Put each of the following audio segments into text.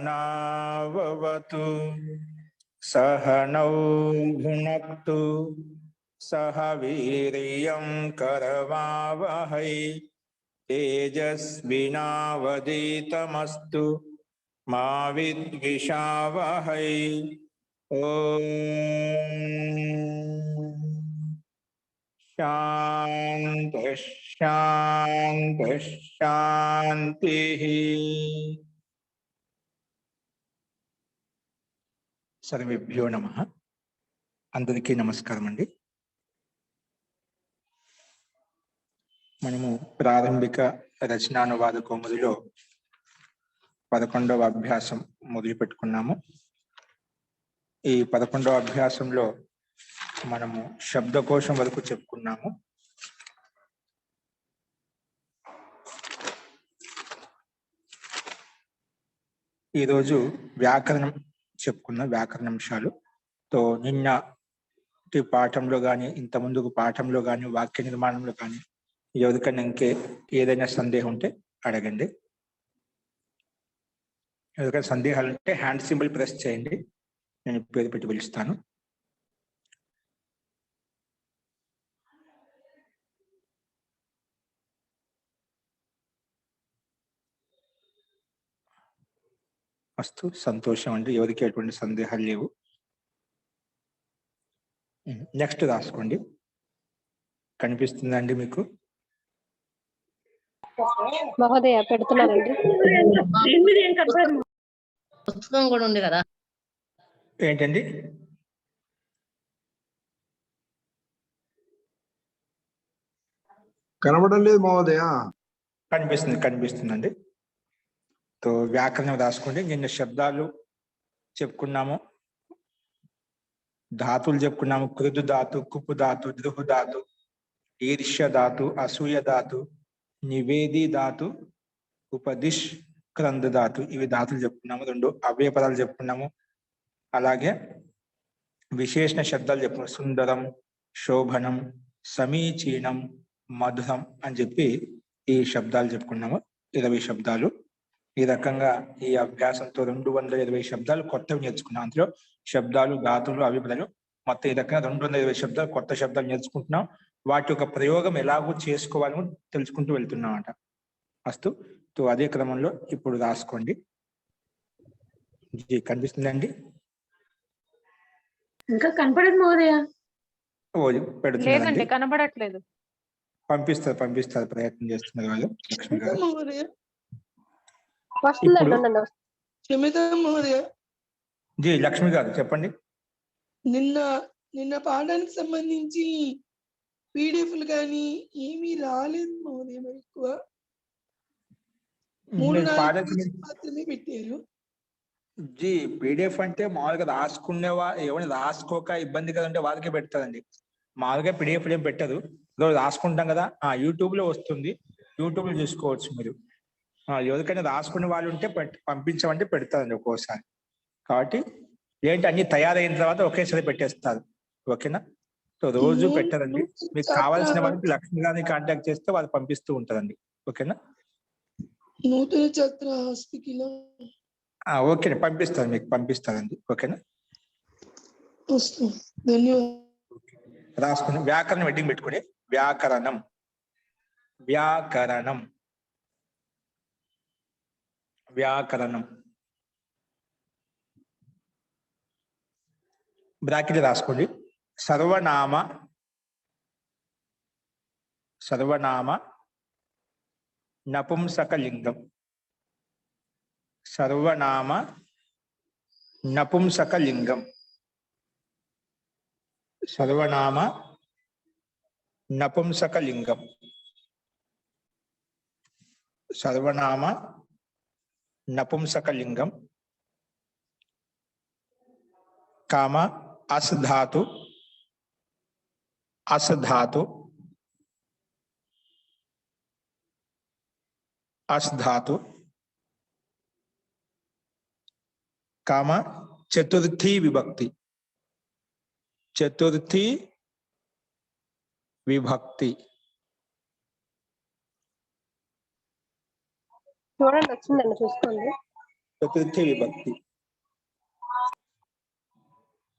सहनावतु सहनौ भुनक्तु सह वीर्यं करवावहै तेजस्विनावधीतमस्तु मा विद्विषावहै। ओम शांति शांति शांति। सर्वेभ्यो नमः। अंदरिकी नमस्कारम अंडी। మనము ప్రారంభిక రచనానువాద కౌముదిలో 11వ అభ్యాసం మొదలు పెట్టుకున్నాము. ఈ 11వ అభ్యాసంలో మనము శబ్దకోశం వరకు చెప్పుకున్నాము. ఈ రోజు వ్యాకరణం చెప్పుకున్న వ్యాకరణాంశాలు. తో నిన్నటి పాఠంలో గాని ఇంత ముందుకు పాఠంలో గాని వాక్య నిర్మాణంలో గాని ఎవరికైనా ఏదైనా సందేహం ఉంటే అడగండి. ఎవరికైనా సందేహాలు ఉంటే హ్యాండ్ సింబల్ ప్రెస్ చేయండి, నేను పేరు పెట్టి పిలుస్తాను. అస్తు, సంతోషం అండి. ఎవరికి ఎటువంటి సందేహాలు లేవు. నెక్స్ట్ రాసుకోండి. కనిపిస్తుందండి మీకు? మహోదయ పెడుతున్నారండి. పుస్తకం కూడా ఉంది కదా. ఏంటండి? కనబడం లేదు మహోదయ. కనిపిస్తుందండి. తో వ్యాకరణం రాసుకోండి. నిన్న శబ్దాలు చెప్పుకున్నాము, ధాతువులు చెప్పుకున్నాము. కృదు ధాతు, కుప్పు ధాతు, ద్రుహు ధాతు, ఈర్ష్య ధాతు, అసూయ ధాతు, నివేది ధాతు, ఉపదిష్ క్రంద ధాతు, ఇవి ధాతులు చెప్పుకున్నాము. 2 అవ్యయ పదాలు చెప్పుకున్నాము. అలాగే విశేషణ శబ్దాలు చెప్పుకున్నాం. సుందరం, శోభనం, సమీచీనం, మధురం అని చెప్పి ఈ శబ్దాలు చెప్పుకున్నాము. 20 శబ్దాలు. ఈ రకంగా ఈ అభ్యాసంతో 220 శబ్దాలు కొత్తవి నేర్చుకున్నాం. అందులో శబ్దాలు, ధాతులు, అభిప్రాయాలు మొత్తం ఈ రకంగా 220 శబ్దాలు కొత్త శబ్దాలు నేర్చుకుంటున్నాం. వాటి యొక్క ప్రయోగం ఎలాగో చేసుకోవాలని తెలుసుకుంటూ వెళ్తున్నాం అట. అస్తు. తో అదే క్రమంలో ఇప్పుడు రాసుకోండి. కనిపిస్తుందండి? ఇంకా కనపడదు మహోదయ. పెడుతున్నారండి, కనబడట్లేదు. పంపిస్తారు ప్రయత్నం చేస్తున్నారు వాళ్ళు. లక్ష్మి గారు జీ లక్ష్మి గారు చెప్పండి. నిన్న పాఠానికి సంబంధించి పీడిఎఫ్లు కానీ ఏమీ రాలేదు మహోదయ. ఎక్కువ 3-4 మాత్రమే పెట్టారు. జీ పీడిఎఫ్ అంటే మామూలుగా రాసుకునేవా ఎవరిని రాసుకోక ఇబ్బంది కదంటే వాళ్ళకే పెడతారండి. మామూలుగా పీడిఎఫ్ ఏం పెట్టదు. రాసుకుంటాం కదా, యూట్యూబ్ లో వస్తుంది, యూట్యూబ్ లో చూసుకోవచ్చు మీరు. ఎవరికైనా రాసుకునే వాళ్ళు ఉంటే పంపించమంటే పెడతారండి ఒక్కోసారి. కాబట్టి ఏంటి అన్ని తయారైన తర్వాత ఒకేసారి పెట్టేస్తారు. ఓకేనా? సో రోజు పెట్టారండి. మీకు కావాల్సిన వాళ్ళకి లక్ష్మి గారిని కాంటాక్ట్ చేస్తే వాళ్ళు పంపిస్తూ ఉంటారండి. ఓకేనా? నూతన ఛాత్ర ఓకే, పంపిస్తాను, మీకు పంపిస్తానండి. ఓకేనా? రాసుకుని వ్యాకరణం వెడ్డింగ్ పెట్టుకుని వ్యాకరణం వ్యాకరణం వ్యాకరణం బ్రాకెట్ రాసుకోండి. సర్వనామ నపుంసకలింగం. సర్వనామ నపుంసకలింగం. సర్వనామ నపుంసకలింగం. సర్వనామ నపుంసకలింగం. కామ అస్ ధాతు కామ చతుర్థీ విభక్తి. చతుర్థీ విభక్తి. చూడండి వచ్చిందండి చూసుకోండి. చతుర్థి విభక్తి.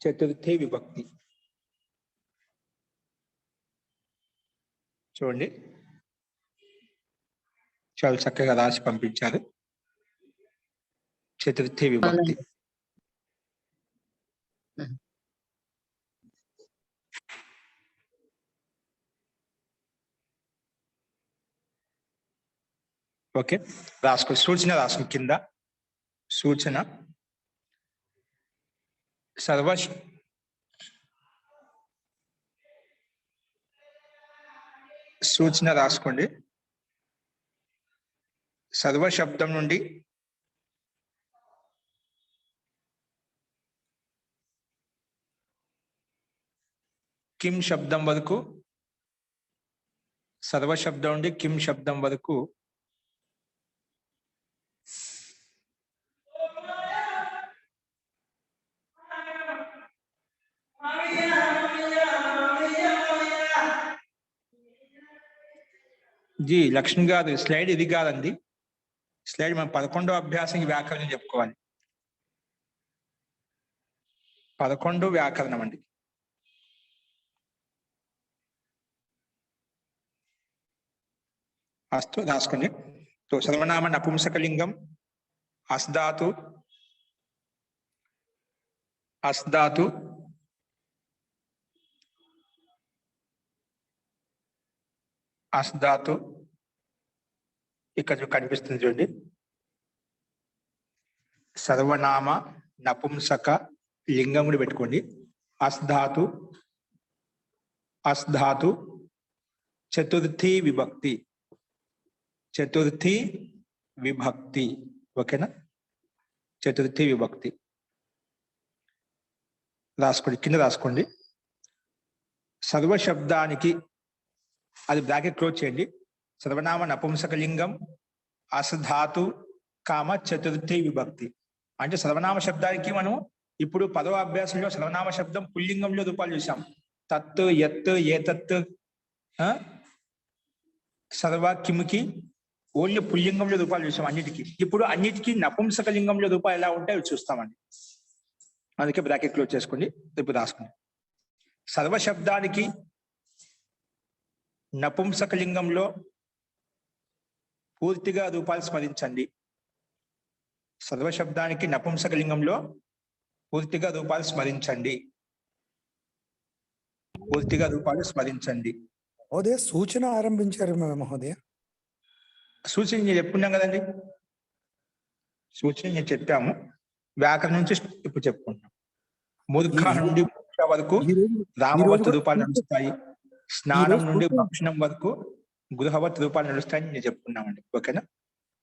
చతుర్థి విభక్తి చూడండి, చాలా చక్కగా రాసి పంపించారు. చతుర్థి విభక్తి. ఓకే, రాసుకో. సూచన రాసుకో కింద. సూచన సూచన రాసుకోండి. సర్వ శబ్దం నుండి కిం శబ్దం వరకు, సర్వ శబ్దం నుండి కిం శబ్దం వరకు జీ లక్ష్మి గారు స్లైడ్ ఇది కాదండి. స్లైడ్ మనం 11వ అభ్యాసం వ్యాకరణం చెప్పుకోవాలి. 11 వ్యాకరణం అండి. అస్తు రాసుకోండి. तो सर्वनाम नपुंसकलिंगम अस्धातु अस्धातु अस्धातु ఇక్కడ కనిపిస్తుంది చూడండి. సర్వనామ నపుంసక లింగం కూడా పెట్టుకోండి. अस्धातु अस्धातु చతుర్థి విభక్తి. చతుర్థి విభక్తి. ఓకేనా? చతుర్థి విభక్తి రాసుకోండి, కింద రాసుకోండి. సర్వ శబ్దానికి అది బ్రాకెట్ క్లోజ్ చేయండి. సర్వనామ నపుంసకలింగం అసధాతు కామ చతుర్థి విభక్తి. అంటే సర్వనామ శబ్దానికి మనం ఇప్పుడు 10వ అభ్యాసంలో సర్వనామ శబ్దం పుల్లింగంలో రూపాలు చూసాం. తత్, యత్, ఏతత్, సర్వ, కిముకి ఓన్లీ పుల్లింగంలో రూపాలు చూసాం అన్నిటికీ. ఇప్పుడు అన్నిటికీ నపుంసక లింగంలో రూపాలు ఎలా ఉంటాయో అవి చూస్తామండి. అందుకే బ్రాకెట్ క్లోజ్ చేసుకోండి. ఇప్పుడు రాసుకోండి. సర్వ శబ్దానికి నపుంసక లింగంలో పూర్తిగా రూపాలు స్మరించండి. సర్వ శబ్దానికి నపుంసక లింగంలో పూర్తిగా రూపాలు స్మరించండి. పూర్తిగా రూపాలు స్మరించండి. మహోదయ సూచన ఆరంభించారు మహోదయ. సూచన నేను చెప్పుకున్నాం కదండి. సూచన నేను చెప్పాము. వ్యాకరణ నుంచి ఇప్పుడు చెప్పుకుంటాం. మూర్ఖ నుండి మోక్ష వరకు రామవత్ రూపాలు నడుస్తాయి. స్నానం నుండి భక్షణం వరకు గృహవత్ రూపాలు నడుస్తాయని నేను చెప్పుకున్నామండి. ఓకేనా?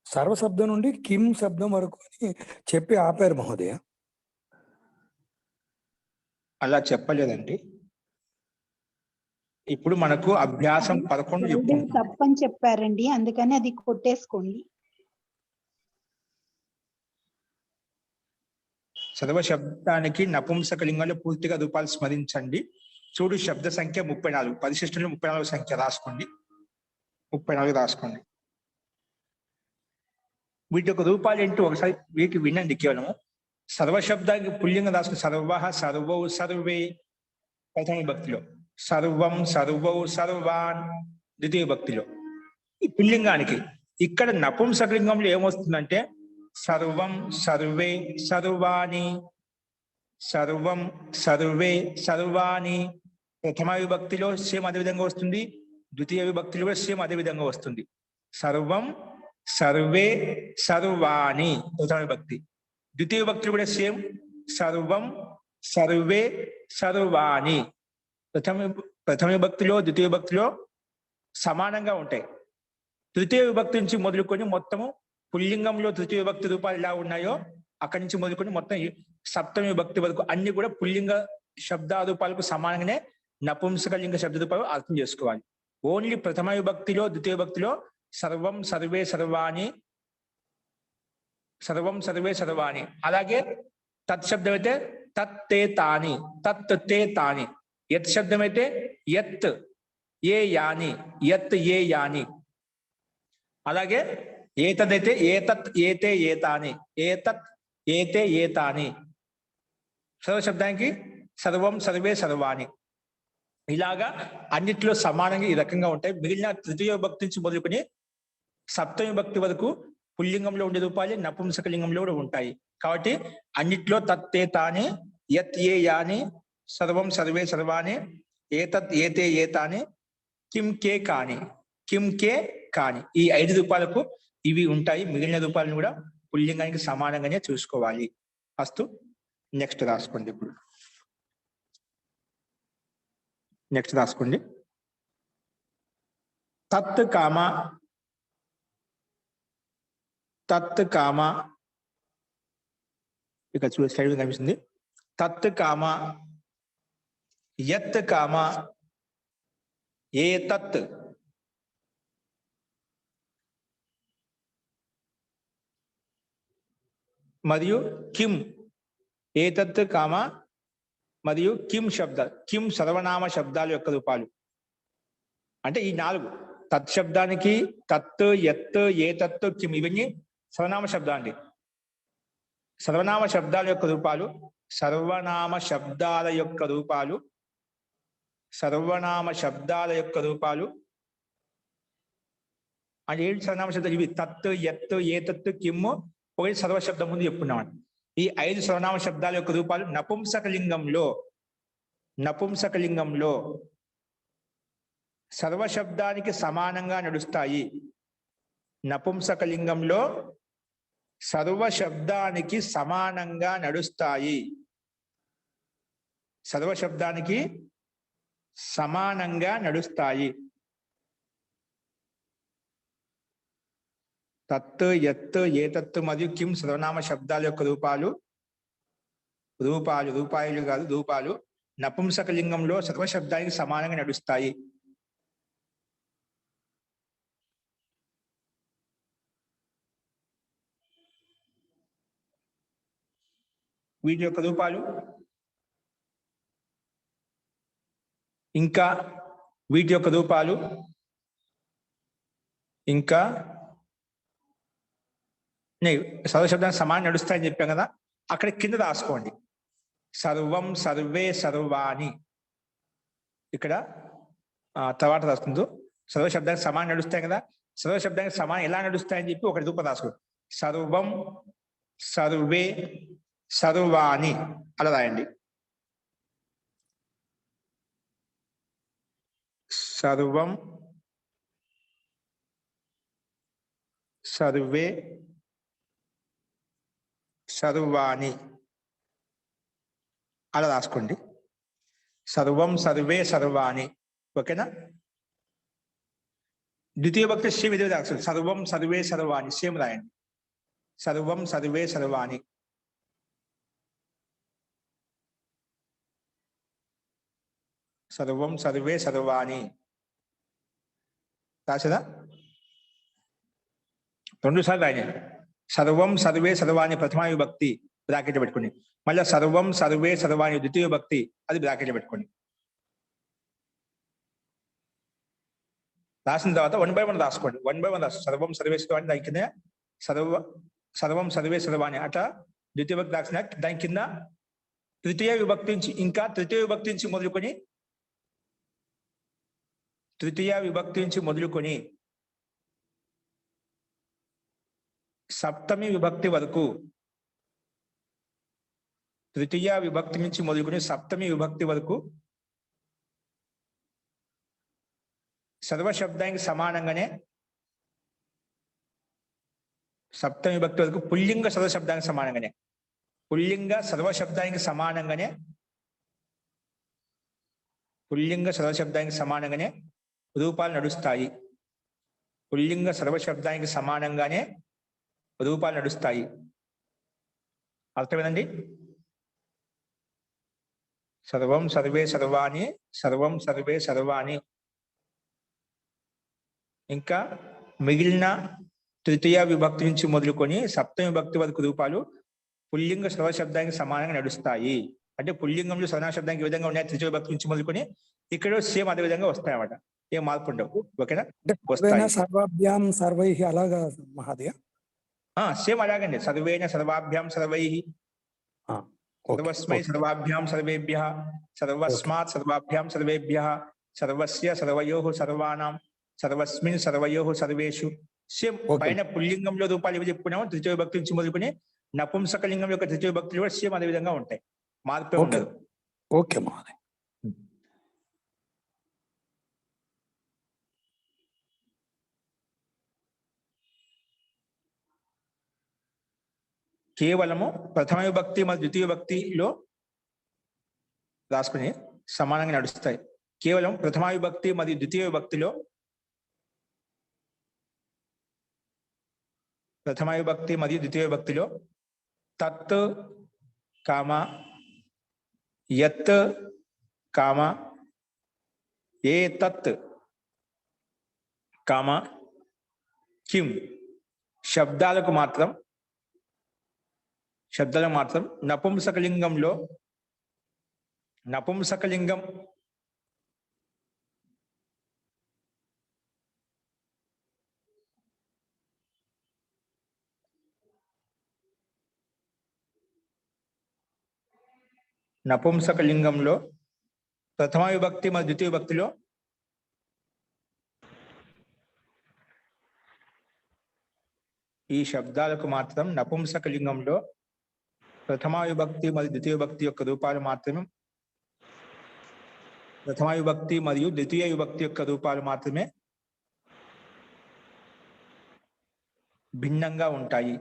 సర్వశబ్దం నుండి కిం శబ్దం వరకు అని చెప్పి ఆపారు మహోదయ. అలా చెప్పలేదండి. ఇప్పుడు మనకు అభ్యాసం 11 చెప్పుకుంటాం. తప్పని చెప్పారండి, అందుకని అది కొట్టేసుకోండి. సర్వ శబ్దానికి నపుంసక లింగంలో పూర్తిగా రూపాలు స్మరించండి. చూడు శబ్ద సంఖ్య 34. పరిశిష్టంలో 34 సంఖ్య రాసుకోండి. 34 రాసుకోండి. వీటి యొక్క రూపాలు ఏంటో ఒకసారి వీటి వినండి. కేవలము సర్వ శబ్దానికి పుల్లింగం రాసుకుని సర్వ, సర్వౌ, సర్వే ప్రథమ విభక్తిలో, సర్వం, సర్వౌ, సర్వాన్ ద్వితీయ విభక్తిలో. ఈ పుల్లింగానికి ఇక్కడ నపుంసకలింగంలో ఏమొస్తుందంటే సర్వం, సర్వే, సర్వాణి, సర్వం, సర్వే, సర్వాణి. ప్రథమ విభక్తిలో సేమ్ అదే విధంగా వస్తుంది. ద్వితీయ విభక్తిలో కూడా సేమ్ అదే విధంగా వస్తుంది. సర్వం, సర్వే, సర్వాణి ప్రథమ విభక్తి. ద్వితీయ విభక్తులు కూడా సేమ్. సర్వం, సర్వే, సర్వాణి. ప్రథమ విభక్తిలో ద్వితీయ విభక్తిలో సమానంగా ఉంటాయి. తృతీయ విభక్తి నుంచి మొదలుకొని మొత్తము పుల్లింగంలో తృతీయ విభక్తి రూపాలు ఎలా ఉన్నాయో అక్కడి నుంచి మొదలుకొని మొత్తం సప్తమి విభక్తి వరకు అన్ని కూడా పుల్లింగ శబ్ద రూపాలకు సమానంగానే నపుంసక లింగ శబ్ద రూపాలు అర్థం చేసుకోవాలి. ఓన్లీ ప్రథమ విభక్తిలో ద్వితీయ విభక్తిలో సర్వం, సర్వే, సర్వాణి, సర్వం, సర్వే, సర్వాణి. అలాగే తత్ శబ్దం అయితే తత్, తే, తాని, తత్, తే, తాని. యత్ శబ్దం అయితే యత్, ఏ యాని, యత్ ఏ యాని. అలాగే ఏతదైతే ఏతత్ ఏతే ఏతాని, ఏతత్ ఏతే ఏతాని. సర్వ శబ్దానికి సర్వం సర్వే సర్వాణి. ఇలాగా అన్నిట్లో సమానంగా ఈ రకంగా ఉంటాయి. మిగిలిన తృతీయ విభక్తి నుంచి మొదలుకొని సప్తమి విభక్తి వరకు పుల్లింగంలో ఉండే రూపాలు నపుంసక లింగంలో కూడా ఉంటాయి. కాబట్టి అన్నిట్లో తత్తే తాని, యత్ ఏ యాని, సర్వం సర్వే సర్వాణి, ఏతత్ ఏతే ఏతాని, కిం కే కాని, కిం కే కాని. ఈ 5 రూపాలకు ఇవి ఉంటాయి. మిగిలిన రూపాలను కూడా పుల్లింగానికి సమానంగానే చూసుకోవాలి. ఫస్ట్ నెక్స్ట్ రాసుకోండి. ఇప్పుడు నెక్స్ట్ రాసుకోండి. తత్ కామ, తత్ కామ, ఇక్కడ చూడ స్లైడ్ కనిపిస్తుంది. తత్ కామ, యత్ కామ, ఏతత్, మరియు కిం. ఏతత్ కామ మరియు కిం శబ్ద, కిం సర్వనామ శబ్దాల యొక్క రూపాలు. అంటే ఈ 4 తత్ శబ్దానికి తత్, యత్, ఏతత్, కిం ఇవన్నీ సర్వనామ శబ్దాలు. సర్వనామ శబ్దాల యొక్క రూపాలు, సర్వనామ శబ్దాల యొక్క రూపాలు, సర్వనామ శబ్దాల యొక్క రూపాలు. అంటే 7 సర్వనామ శబ్దాలు ఇవి. తత్, యత్, ఏతత్, కిమ్, ఒకటి సర్వశబ్దం ముందు చెప్పుకున్నాం. ఈ 5 సర్వనామ శబ్దాల యొక్క రూపాలు నపుంసక లింగంలో సర్వశబ్దానికి సమానంగా నడుస్తాయి. నపుంసక లింగంలో సర్వశబ్దానికి సమానంగా నడుస్తాయి. సర్వశబ్దానికి సమానంగా నడుస్తాయి. తత్, యత్, ఏతత్ మరియు కిం సర్వనామ శబ్దాల యొక్క రూపాలు కాదు రూపాలు నపుంసక లింగంలో సర్వశబ్దానికి సమానంగా నడుస్తాయి. వీటి యొక్క రూపాలు ఇంకా సర్వశబ్దానికి సమానం నడుస్తాయని చెప్పాం కదా, అక్కడ కింద రాసుకోండి. సర్వం సర్వే సర్వాణి. ఇక్కడ తర్వాత రాసుకుంటూ సర్వశబ్దానికి సమానం నడుస్తాయి కదా, సర్వశబ్దానికి సమానం ఎలా నడుస్తాయని చెప్పి ఒకటి రూపం రాసుకోండి. సర్వం సర్వే సర్వాణి అలా రాయండి. సర్వం సర్వే సర్వాణి అలా రాసుకోండి. సర్వం సర్వే సర్వాణి. ఓకేనా? ద్వితీయ భక్తి సేమ్ ఇదే రాసుకోండి. సర్వం సర్వే సర్వాణి సేమ్ రాయండి. సర్వం సర్వే సర్వాణి. సర్వం సర్వే సర్వాణి రాసేదా? 2 సార్లు రాయండి. సర్వం సర్వే సర్వాణి ప్రథమ విభక్తి బ్రాకెట్ పెట్టుకోండి. మళ్ళీ సర్వం సర్వే సర్వాణి ద్వితీయ విభక్తి అది బ్రాకెట్ పెట్టుకోండి. రాసిన తర్వాత 1 by 1 రాసుకోండి. 1 by 1 రాసుకోండి. సర్వం సర్వే సర్వాణి దాని కింద సర్వం సర్వే సర్వాణి అట్లా ద్వితీయ విభక్తి రాసిన దాని కింద తృతీయ విభక్తి నుంచి మొదలుకొని సప్తమి విభక్తి వరకు, తృతీయ విభక్తి నుంచి మొదలుకొని సప్తమి విభక్తి వరకు సర్వశబ్దానికి సమానంగానే, సప్తమి విభక్తి వరకు పుల్లింగ సర్వశబ్దానికి సమానంగానే, పుల్లింగ సర్వశబ్దానికి సమానంగానే రూపాలు నడుస్తాయి. పుల్లింగ సర్వశబ్దానికి సమానంగానే రూపాలు నడుస్తాయి. అర్థమేనండి? సర్వం సర్వే సర్వాణి, సర్వం సర్వే సర్వాణి. ఇంకా మిగిలిన తృతీయ విభక్తి నుంచి మొదలుకొని సప్తమి విభక్తి వరకు రూపాలు పుల్లింగ సర్వశబ్దానికి సమానంగా నడుస్తాయి. అంటే పుల్లింగంలో సర్వనామ శబ్దానికి ఏ విధంగా ఉన్నాయి తృతీయ విభక్తి నుంచి మొదలుకొని ఇక్కడ సేమ్ అదే విధంగా వస్తాయి అన్నమాట. ఏం మార్పు ఉండవు. ఓకేనా? అంటే సర్వేన వస్తాయి. సర్వాభ్యాం సర్వై అలాగా మహాదయ. సేమ్ అలాగండి. సర్వేణ సర్వాభ్యాం సర్వై, ఓకే సర్వస్మై సర్వాభ్యాం సర్వేభ్యః, సర్వస్మాత్ సర్వాభ్యాం సర్వేభ్యః, సర్వస్య సర్వయోః సర్వాణం, సర్వస్మిన్ సర్వయోః సర్వేషు. Same okay. పైన పుల్లింగంలో రూపాలు ఇవి చెప్పుకున్నాము, తృతీయ విభక్తి నుంచి మొదలుకొని నపుంసకలింగం యొక్క తృతీయ విభక్తులు కూడా సేమ్ అదే విధంగా ఉంటాయి, మార్పే ఓకే ఉండదు. ఓకే మహాదయ. కేవలము ప్రథమ విభక్తి మరియు ద్వితీయ విభక్తిలో రాసుకుని సమానంగా నడుస్తాయి. కేవలం ప్రథమ విభక్తి మరియు ద్వితీయ విభక్తిలో ప్రథమ విభక్తి మరియు ద్వితీయ విభక్తిలో తత్ కామ యత్ కామ ఏతత్ కామ కిం శబ్దాలకు మాత్రం నపుంసకలింగంలో నపుంసకలింగం నపుంసకలింగంలో ప్రథమ విభక్తి మరియు ద్వితీయ విభక్తిలో ఈ శబ్దాలకు మాత్రం నపుంసకలింగంలో ప్రథమ విభక్తి మరియు ద్వితీయ విభక్తి యొక్క రూపాలు మాత్రమే ప్రథమ విభక్తి మరియు ద్వితీయ విభక్తి యొక్క రూపాలు మాత్రమే భిన్నంగా ఉంటాయి.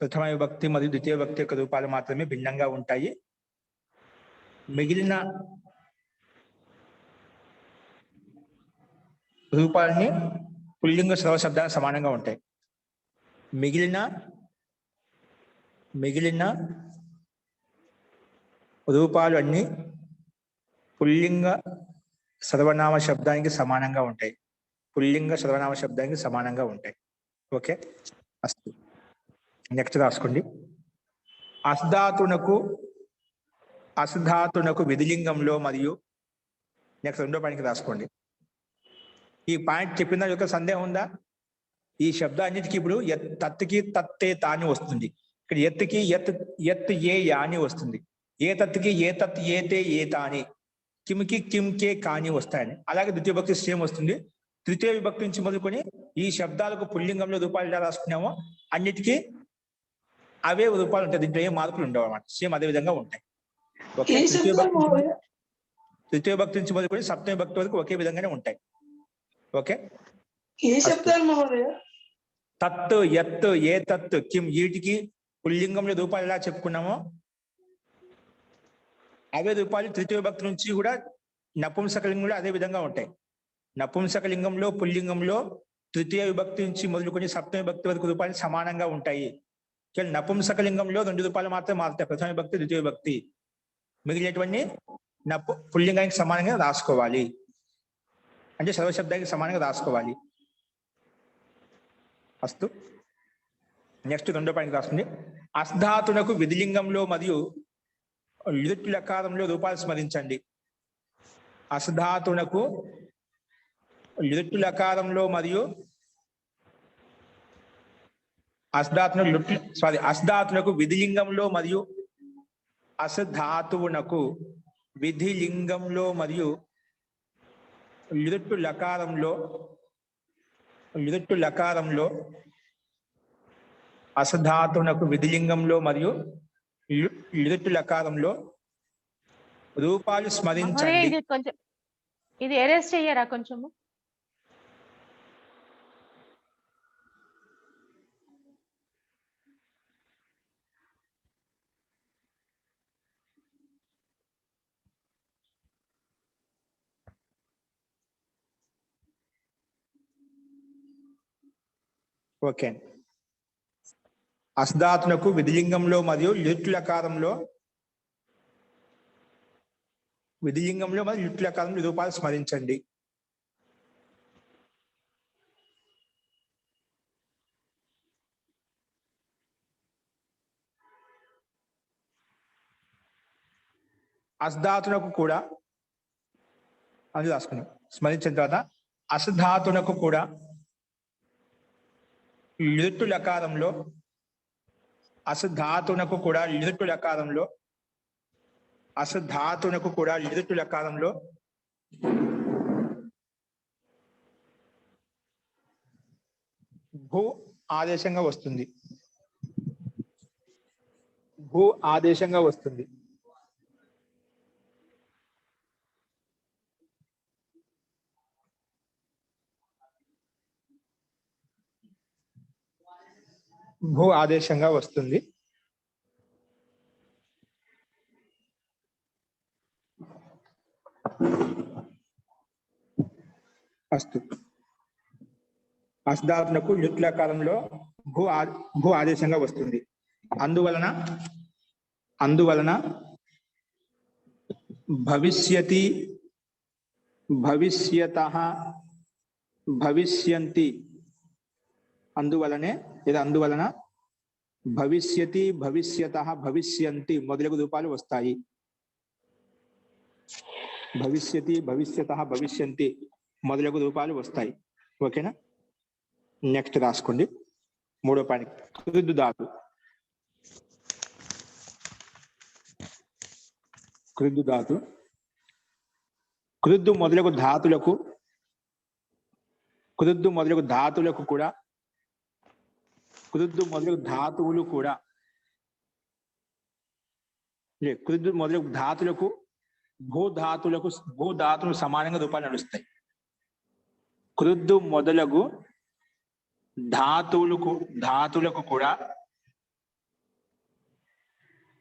ప్రథమ విభక్తి మరియు ద్వితీయ విభక్తి యొక్క రూపాలు మాత్రమే భిన్నంగా ఉంటాయి. మిగిలిన రూపాలని పుల్లింగ సర్వ శబ్దాలు సమానంగా ఉంటాయి. మిగిలిన రూపాలు అన్ని పుల్లింగ సర్వనామ శబ్దానికి సమానంగా ఉంటాయి. ఓకే, అస్తు. నెక్స్ట్ రాసుకోండి. అస్ధాతునకు విధిలింగంలో మరియు నెక్స్ట్ రెండో పాయింట్కి రాసుకోండి. ఈ పాయింట్ చెప్పిన దాని యొక్క సందేహం ఉందా? ఈ శబ్దాన్నిటికీ ఇప్పుడు తత్తుకి తత్తే తాని వస్తుంది. ఇక్కడ ఎత్తుకి ఎత్ ఏ యాని వస్తుంది. ఏ తత్తుకి ఏ తత్ ఏతే ఏ తాని, కిమ్కి కిమ్ కే కాని వస్తాయని. అలాగే ద్వితీయ విభక్తి సేమ్ వస్తుంది. తృతీయ విభక్తి నుంచి మొదలుకొని ఈ శబ్దాలకు పుల్లింగంలో రూపాలు ఎలా రాసుకున్నామో అన్నిటికీ అవే రూపాలు ఉంటాయి. దీంట్లో ఏ మార్పులు ఉండవు అన్నమాట, సేమ్ అదే విధంగా ఉంటాయి. ఓకే, తృతీయ విభక్తి నుంచి మొదలుకొని సప్తమ విభక్తి వరకు ఒకే విధంగానే ఉంటాయి. ఓకే, ఏ శబ్దాలు మహోదయ? తత్ యత్ ఏ తత్ కిం వీటికి పుల్లింగంలో రూపాలు ఎలా చెప్పుకున్నామో అవే రూపాలు తృతీయ విభక్తి నుంచి కూడా నపుంసకలింగంలో అదే విధంగా ఉంటాయి. నపుంసకలింగంలో పుల్లింగంలో తృతీయ విభక్తి నుంచి మొదలుకొని సప్తమ విభక్తి వరకు రూపాలు సమానంగా ఉంటాయి. కేవలం నపుంసకలింగంలో 2 రూపాయలు మాత్రమే మారుతాయి, ప్రథమ విభక్తి ద్వితీయ విభక్తి. మిగిలినటువంటి పుల్లింగానికి సమానంగా రాసుకోవాలి, అంటే సర్వశబ్దానికి సమానంగా రాసుకోవాలి. అస్తు. నెక్స్ట్ రెండో పాయింట్ రాస్తుంది. అస్ధాతునకు విధిలింగంలో మరియు లిట్ లకారంలో రూపాలు స్మరించండి. అస్ధాతునకు లిట్ లకారంలో మరియు అస్ధాతునకు విధిలింగంలో మరియు అసధాతువునకు విధిలింగంలో మరియు లిట్ లకారంలో అసధాతునకు విధిలింగంలో మరియు లిట్ లకారంలో రూపాలు స్మరించండి. ఇది కొంచెం ఇది ఎరేస్ చెయ్యరా కొంచెము? ఓకే, అస్ధాతునకు విధిలింగంలో మరియు లిట్ లకారంలో లిట్ లకారంలో రూపాలు స్మరించండి. అస్ధాతునకు కూడా అని రాసుకున్నాం. స్మరించిన తర్వాత అసధాతునకు కూడా లిటు లకారంలో, అసధాతునకు కూడా లిటు లకారంలో, అసధాతునకు కూడా లిటు లకారంలో భూ ఆదేశంగా వస్తుంది. భూ ఆదేశంగా వస్తుంది. భూ ఆదేశంగా వస్తుంది. అస్తు అస్ధాతునకు లిట్లకాలంలో భూ ఆదేశంగా వస్తుంది. అందువలన భవిష్యతి, భవిష్యతః, భవిష్యంతి, అందువలన భవిష్యతి, భవిష్యతః, భవిష్యంతి మొదలగు రూపాలు వస్తాయి. భవిష్యతి, భవిష్యతః, భవిష్యంతి మొదలగు రూపాలు వస్తాయి. ఓకేనా? నెక్స్ట్ రాసుకోండి. 3వ పాయింట్ కృద్దు ధాతు. కృద్దు ధాతు. కృద్దు మొదలగు ధాతులకు కూడా కృద్దు మొదలగు ధాతువులు కూడా కృద్దు మొదలగు ధాతులకు భూధాతులు సమానంగా రూపాలు నడుస్తాయి. కృద్దు మొదలగు ధాతువులకు కూడా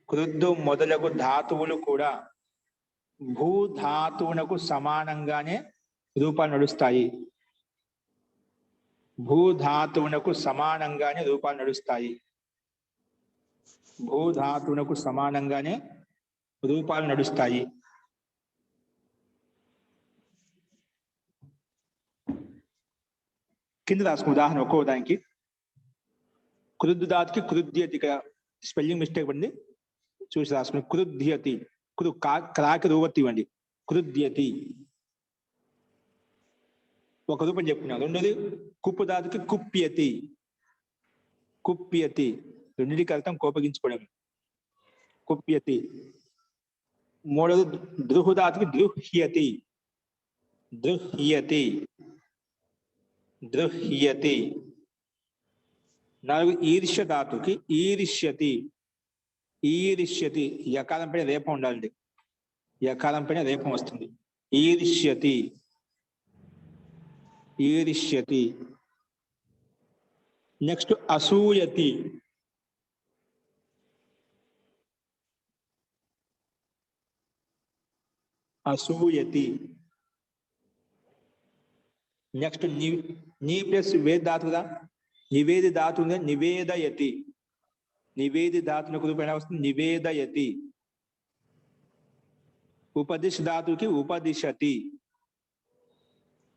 కృద్దు మొదలగు ధాతువులు కూడా భూధాతువునకు సమానంగానే రూపాలు నడుస్తాయి. భూధాతువునకు సమానంగానే రూపాలు నడుస్తాయి. భూధాతువునకు సమానంగానే రూపాలు నడుస్తాయి. కింద రాసుకున్న ఉదాహరణ ఒక్కో దానికి. కృద్దు ధాతుకి కృద్యతి, స్పెల్లింగ్ మిస్టేక్ పడింది, చూసి రాసుకుని. కృద్యతి, క్రాకి రూపతి ఇవ్వండి. కృద్యతి ఒక రూపం చెప్పుకున్నాం. రెండోది కుప్పు ధాతుకి కుప్యతి, కుప్యతి రెండింటికి అర్థం కోపగించుకోవడం. కుప్యతి. మూడోది దృహు ధాతుకి దృహ్యతి, దృహ్యతి, దృహ్యతి. 4 ఈర్ష్య ధాతుకి ఈరిష్యతి, ఈరిష్యతి. యకారం పైన రేపం ఉండాలండి. యకారం పైన రేపం వస్తుంది. ఈరిష్యతి, ఈరిష్యతి. నెక్స్ట్ అసూయతి. అసూయతి. నెక్స్ట్ నీ ప్లస్ వేద ధాతు కదా, నివేది ధాతు ఉంది, నివేదయతి. నివేది ధాతులకు రూపం ఎలా వస్తుంది? నివేదయతి. ఉపదిష్ ధాతుకి ఉపదిశతి.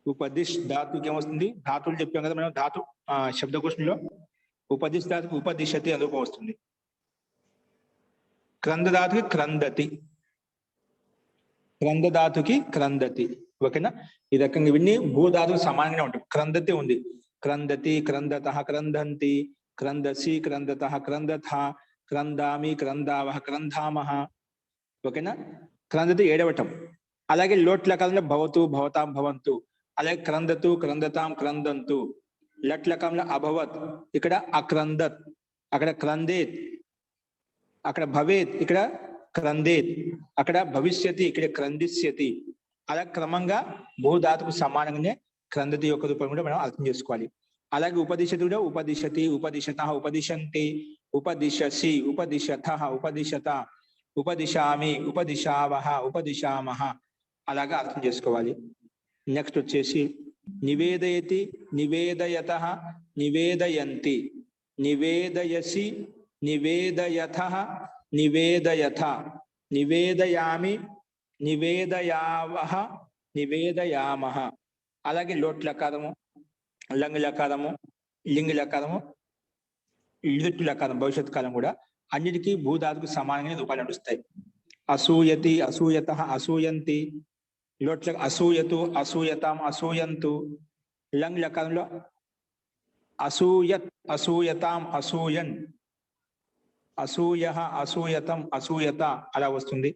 ఉపదిష్ ధాతుకి ఏమొస్తుంది? ధాతువులు చెప్పాం కదా మనం ధాతు శబ్దకోశంలో. ఉపదిష్ ధాతుకి ఉపదిశతి అని రూపం వస్తుంది. క్రంద ధాతుకి క్రందతి, క్రంద ధాతుకి క్రందతి. ఓకేనా? ఈ రకంగా ఇవన్నీ భూధాతుకు సమానంగానే ఉంటాయి. క్రందతి ఉంది, క్రందతి, క్రందతః, క్రందంతి, క్రందసి, క్రందతః, క్రందథ, క్రందామి, క్రందావః, క్రంధామః. ఓకేనా? క్రందతి 7వటం. అలాగే లోట్ల కాలంలో భవతు, భవతాం, భవంతు. అలాగే క్రందతు, క్రందతాం, క్రందంతు. లట్లకంలో అభవత్, ఇక్కడ అక్రందత్, అక్కడ క్రందేత్, అక్కడ భవేత్, ఇక్కడ క్రందేత్, అక్కడ భవిష్యతి, ఇక్కడ క్రందిష్యతి. అలా క్రమంగా భూధాతుకు సమానంగానే క్రందతి యొక్క రూపం కూడా మనం అర్థం చేసుకోవాలి. అలాగే ఉపదిశతి కూడా ఉపదిశతి, ఉపదిశతః, ఉపదిశంతి, ఉపదిశసి, ఉపదిశతః, ఉపదిశత, ఉపదిశామి, ఉపదిశావః, ఉపదిశామః. అలాగా అర్థం చేసుకోవాలి. నెక్స్ట్ వచ్చేసి నివేదయతి, నివేదయతః, నివేదయంతి, నివేదయసి, నివేదయథః, నివేదయథ, నివేదయామి, నివేదయావః, నివేదయామః. అలాగే లోట్ లకారము, లంగ్ లకారము, లింగ లకారము, లిట్ లకారం భవిష్యత్ కాలం కూడా అన్నిటికీ భూధాతుకు సమానంగా రూపాలు నడుస్తాయి. అసూయతి అసూయతః అసూయంతి లోట్ల అసూయతు అసూయతాం అసూయంతు లంగ్ లకారంలో అసూయత్ అసూయతాం అసూయన్ అసూయః అసూయతం అసూయత అలా వస్తుంది.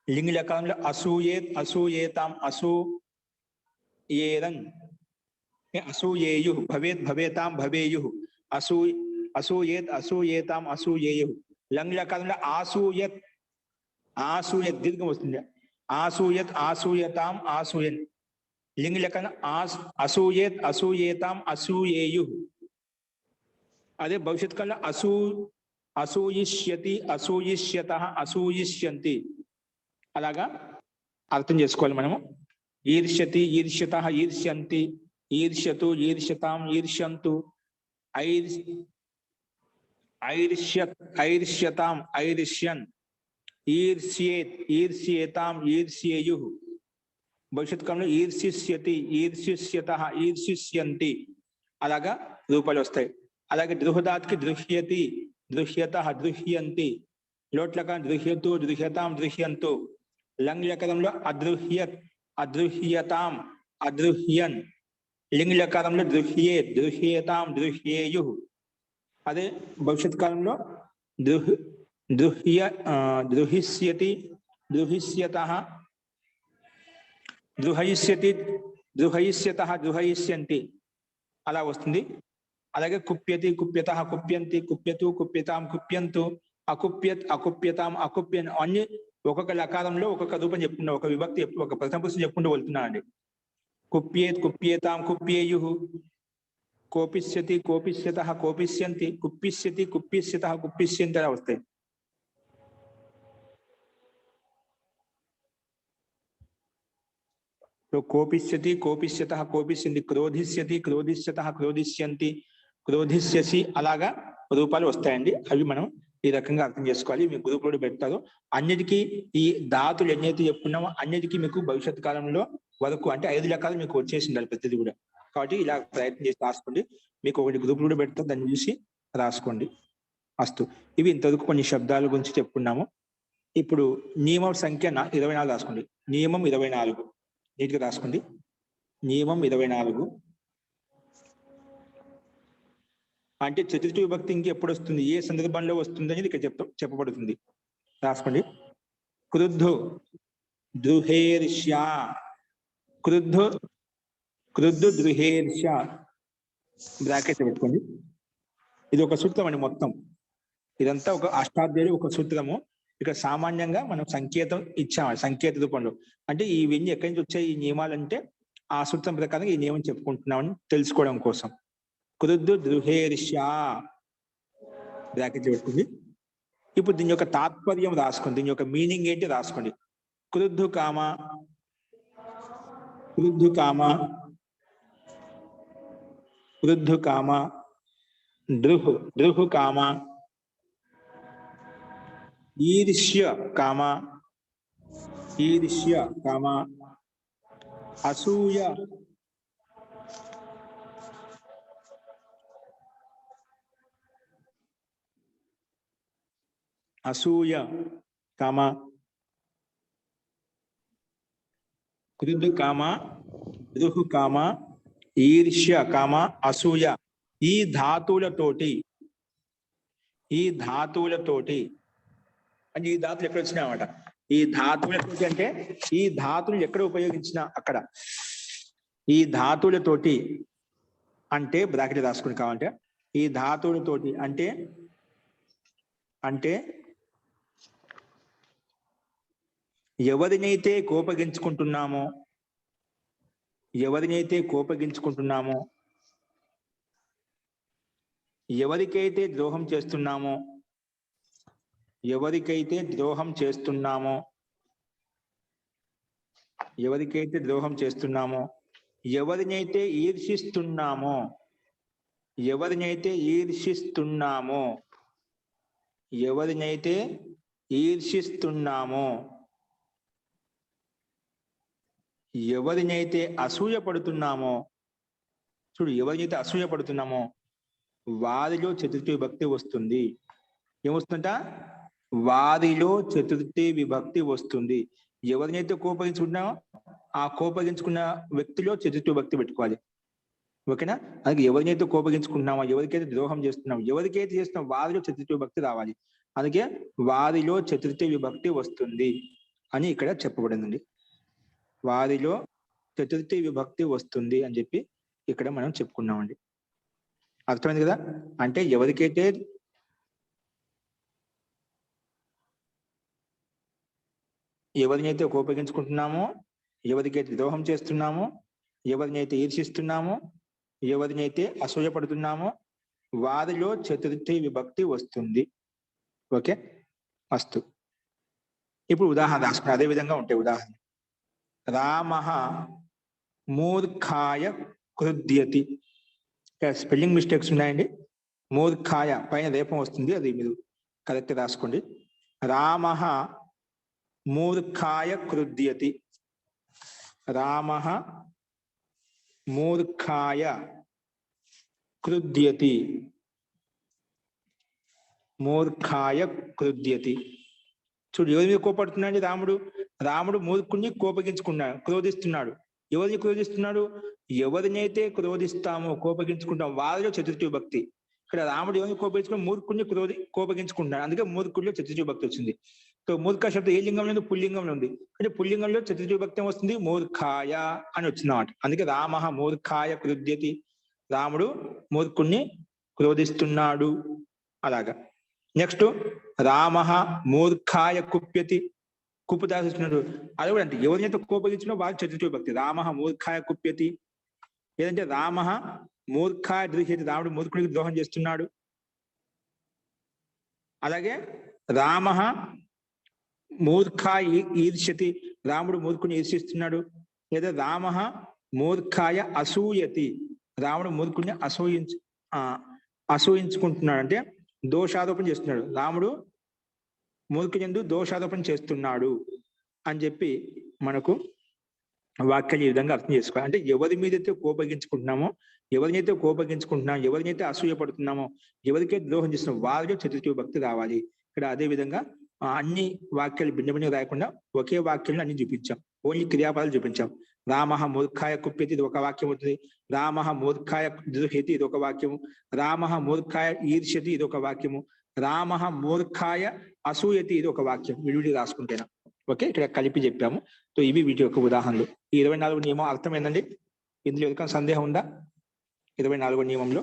లింగ లకారంలో అసూయేత్ అసూయేతాం అసూయేరన్ అసూయేయు భవేత్ భవేతాం భవేయు అసూయేత్ అసూయేతాం అసూయేయు లంగ్ లకారంలో ఆసూయత్ ఆసూయత్ దీర్ఘం వస్తుంది. ఆసూయత్ ఆసూయతాం ఆసూయన్ లింగ లకారం అసూయేత్ అసూయేతాం అసూయేయు. అదే భవిష్యత్ కాలంలో అసూయిష్యతి అసూయిష్యతః అసూయిష్యంతి అలాగా అర్థం చేసుకోవాలి మనము. ఈర్ష్యతి ఈర్ష్యతః ఈర్ష్యంతి ఈర్ష్యతు ఈర్ష్యతాం ఈర్ష్యంతు ఐర్ష్యత్ ఐర్ష్యతాం ఐర్ష్యన్ ఈర్ష్యేత్ ఈర్ష్యేతాం ఈర్ష్యేయు భవిష్యత్ కాలంలో ఈర్ష్యిష్యతి ఈర్ష్యిష్యతః ఈర్ష్యిష్యంతి అలాగా రూపాలు వస్తాయి. అలాగే దృహదాత్కి దృహ్యతి దృహ్యతః దృహ్యంతి లోట్లక దృహ్యతు దృహ్యతాం దృహ్యంతు లంగ్ లకారంలో అదృహ్యత్ అదృహ్యతాం అదృహ్యన్ లింగ్ లకారంలో దృహ్యేత్ దృహ్యేతాం దృహ్యేయు. అదే భవిష్యత్ కాలంలో దృహిష్యతి దృహిష్యతః దృహయిష్యతి దృహయిష్యతః దృహయిష్యంతి అలా వస్తుంది. అలాగే కుప్యతి కుప్యతః కుప్యంతి కుప్యతు కుప్యతాం కుప్యంతు అకుప్యత్ అకుప్యతాం అకుప్యన్ అన్ని ఒక్కొక్క లకారంలో ఒక్కొక్క రూపం చెప్పుకున్నా ఒక విభక్తి ఒక ప్రథమ పురుషుని చెప్పుకుంటూ వెళ్తున్నానండి. కుప్యేత్ కుప్యేతాం కుప్యేయు కోపిష్యతి కోపిష్యతః కోపిష్యంతి కుప్పిష్యతి కుప్పిష్యతః కుప్పిష్యంతి అలా వస్తాయి. కోపిష్యతి కోపిష్యతః కోపిష్యంతి క్రోధిష్యతి క్రోధిష్యతః క్రోధిష్యంతి క్రోధిష్యసి అలాగా రూపాలు వస్తాయండి. అవి మనం ఈ రకంగా అర్థం చేసుకోవాలి. మీ గ్రూపులో పెడతారు. అన్నిటికీ ఈ ధాతులు ఎన్నైతే చెప్పుకున్నామో అన్నిటికీ మీకు భవిష్యత్ కాలంలో వరకు అంటే 5 రకాలు మీకు వచ్చేసి ఉండాలి ప్రతిదీ కూడా. కాబట్టి ఇలా ప్రయత్నం చేసి రాసుకోండి. మీకు ఒకటి గ్రూపులో పెడతారు, దాన్ని చూసి రాసుకోండి. అస్తు. ఇవి ఇంతవరకు కొన్ని శబ్దాల గురించి చెప్పుకున్నాము. ఇప్పుడు నియమం సంఖ్య 24 రాసుకోండి. నియమం 24 నీట్గా రాసుకోండి. నియమం 24 అంటే చతుర్థి విభక్తి ఇంక ఎప్పుడు వస్తుంది, ఏ సందర్భంలో వస్తుంది అనేది ఇక్కడ చెప్పబడుతుంది. రాసుకోండి. క్రుద్ధు దృహేర్ష్యా క్రుద్ధు క్రుద్ధు దృహేర్ష్య బ్రాకెట్ పెట్టుకోండి. ఇది ఒక సూత్రం అండి. మొత్తం ఇదంతా ఒక అష్టాధ్యాయులు ఒక సూత్రము. ఇక సామాన్యంగా మనం సంకేతం ఇచ్చాము, సంకేత రూపంలో. అంటే ఇవన్నీ ఎక్కడి నుంచి వచ్చాయి ఈ నియమాలంటే ఆ సూత్రం ప్రకారం ఈ నియమం చెప్పుకుంటున్నామని తెలుసుకోవడం కోసం. క్రుద్ధు దృహేర్ష్యా బ్రాకెట్ పెట్టుకోండి. ఇప్పుడు దీని యొక్క తాత్పర్యం రాసుకోండి, దీని యొక్క మీనింగ్ ఏంటి రాసుకోండి. క్రుద్ధు కామ క్రుద్ధు కామ క్రుద్ధు కామ దృహు కామ ఈర్ష్య కామ ఈర్ష్య కామ అసూయ అసూయ కామ క్రుద్ధు కామ దృహు కామ ఈర్ష్య కామ అసూయ ఈ ధాతువులతోటి అంటే ఈ ధాతులు ఎక్కడ వచ్చినాయన్నమాట. ఈ ధాతువులతోటి అంటే ఈ ధాతులు ఎక్కడ ఉపయోగించినా అక్కడ ఈ ధాతువులతోటి అంటే బ్రాకెట్ రాసుకుని కావాలంటే ఈ ధాతువులతోటి అంటే అంటే ఎవరినైతే కోపగించుకుంటున్నామో ఎవరికైతే ద్రోహం చేస్తున్నామో ఎవరినైతే ఈర్షిస్తున్నామో ఎవరినైతే అసూయ పడుతున్నామో, చూడు, ఎవరినైతే అసూయ పడుతున్నామో వారిలో చతుర్థి విభక్తి వస్తుంది. ఏమొస్తుందంట? వారిలో చతుర్థి విభక్తి వస్తుంది. ఎవరినైతే కోపగించుకున్నామో ఆ కోపగించుకున్న వ్యక్తిలో చతుర్థి విభక్తి పెట్టుకోవాలి. ఓకేనా? అలాగే ఎవరినైతే కోపగించుకుంటున్నామో, ఎవరికైతే ద్రోహం చేస్తున్నామో, ఎవరికైతే చేస్తున్నామో వారిలో చతుర్థి విభక్తి రావాలి. అందుకే వారిలో చతుర్థి విభక్తి వస్తుంది అని ఇక్కడ చెప్పబడిందండి. వారిలో చతుర్థి విభక్తి వస్తుంది అని చెప్పి ఇక్కడ మనం చెప్పుకున్నామండి. అర్థమైంది కదా? అంటే ఎవరినైతే కోపగించుకుంటున్నామో, ఎవరికైతే ద్రోహం చేస్తున్నామో, ఎవరినైతే ఈర్షిస్తున్నామో, ఎవరినైతే అసూయపడుతున్నామో వారిలో చతుర్థి విభక్తి వస్తుంది. ఓకే, అస్తు. ఇప్పుడు ఉదాహరణ రాసుకుని అదే విధంగా ఉంటాయి ఉదాహరణ. రామః మూర్ఖాయ క్రుధ్యతి. స్పెల్లింగ్ మిస్టేక్స్ ఉన్నాయండి. మూర్ఖాయ పైన రేపం వస్తుంది, అది మీరు కరెక్ట్ రాసుకోండి. రామః మూర్ఖాయ క్రుధ్యతి. రామః మూర్ఖాయ క్రుధ్యతి. మూర్ఖాయ క్రుధ్యతి. చూడు, ఎవరి మీద కోపడుతున్నాడు రాముడు? రాముడు మూర్ఖుణ్ణి కోపగించుకున్నాడు, క్రోధిస్తున్నాడు. ఎవరిని క్రోధిస్తున్నాడు? ఎవరినైతే క్రోధిస్తామో, కోపగించుకుంటాం వారిలో చతుర్థి విభక్తి. ఇక్కడ రాముడు ఎవరిని కోపగించుకుని? మూర్ఖుణ్ణి కోపగించుకుంటున్నాడు, అందుకే మూర్ఖుడిలో చతుర్థి విభక్తి వచ్చింది. సో మూర్ఖ శబ్దం ఏ లింగంలో ఉంది? పుల్లింగంలో ఉంది. అంటే పుల్లింగంలో చతుర్థి విభక్తి వస్తుంది, మూర్ఖాయ అని వచ్చింది అన్నమాట. అందుకే రామః మూర్ఖాయ క్రుధ్యతి. రాముడు మూర్ఖుణ్ణి క్రోధిస్తున్నాడు. అలాగా. నెక్స్ట్ రామః మూర్ఖాయ కుప్యతి. కుప్పు దాస్తున్నాడు. అది కూడా అంటే ఎవరినైతే కోపగించినా వారి చతుర్థి విభక్తి. రామః మూర్ఖాయ కుప్యతి. ఏదంటే రామః మూర్ఖాయ ద్రోహ్యతి. రాముడు మూర్ఖుడికి ద్రోహం చేస్తున్నాడు. అలాగే రామః మూర్ఖాయ ఈర్ష్యతి. రాముడు మూర్ఖుని ఈర్షిస్తున్నాడు. లేదా రామః మూర్ఖాయ అసూయతి. రాముడు మూర్ఖుడిని అసూయించుకుంటున్నాడు, అంటే దోషారోపణ చేస్తున్నాడు. రాముడు మూర్ఖుడు దోషారోపణ చేస్తున్నాడు అని చెప్పి మనకు వాక్యాలు ఈ విధంగా అర్థం చేసుకోవాలి. అంటే ఎవరి మీదైతే కోపగించుకుంటున్నామో, ఎవరినైతే అసూయపడుతున్నామో, ఎవరికైతే ద్రోహం చేస్తున్నామో వారిలో చతుర్థి విభక్తి రావాలి. ఇక్కడ అదే విధంగా అన్ని వాక్యాలు భిన్న భిన్న రాయకుండా ఒకే వాక్యాలను అన్ని చూపించాం. ఓన్లీ క్రియాపదాలు చూపించాం. రామః మూర్ఖాయ కుప్యతి, ఇది ఒక వాక్యం అవుతుంది. రామః మూర్ఖాయ ద్రోహ్యతి, ఇది ఒక వాక్యము. రామః మూర్ఖాయ ఈర్ష్యతి, ఇది ఒక వాక్యము. రామః మూర్ఖాయ అసూయతి, ఇది ఒక వాక్యం. విడివిడి రాసుకుంటేనా. ఓకే, ఇక్కడ కలిపి చెప్పాము. సో ఇవి వీటి యొక్క ఉదాహరణలు. ఈ 24 నియమం అర్థమైందండి? ఇందులో ఎవరికైనా సందేహం ఉందా? 24వ నియమంలో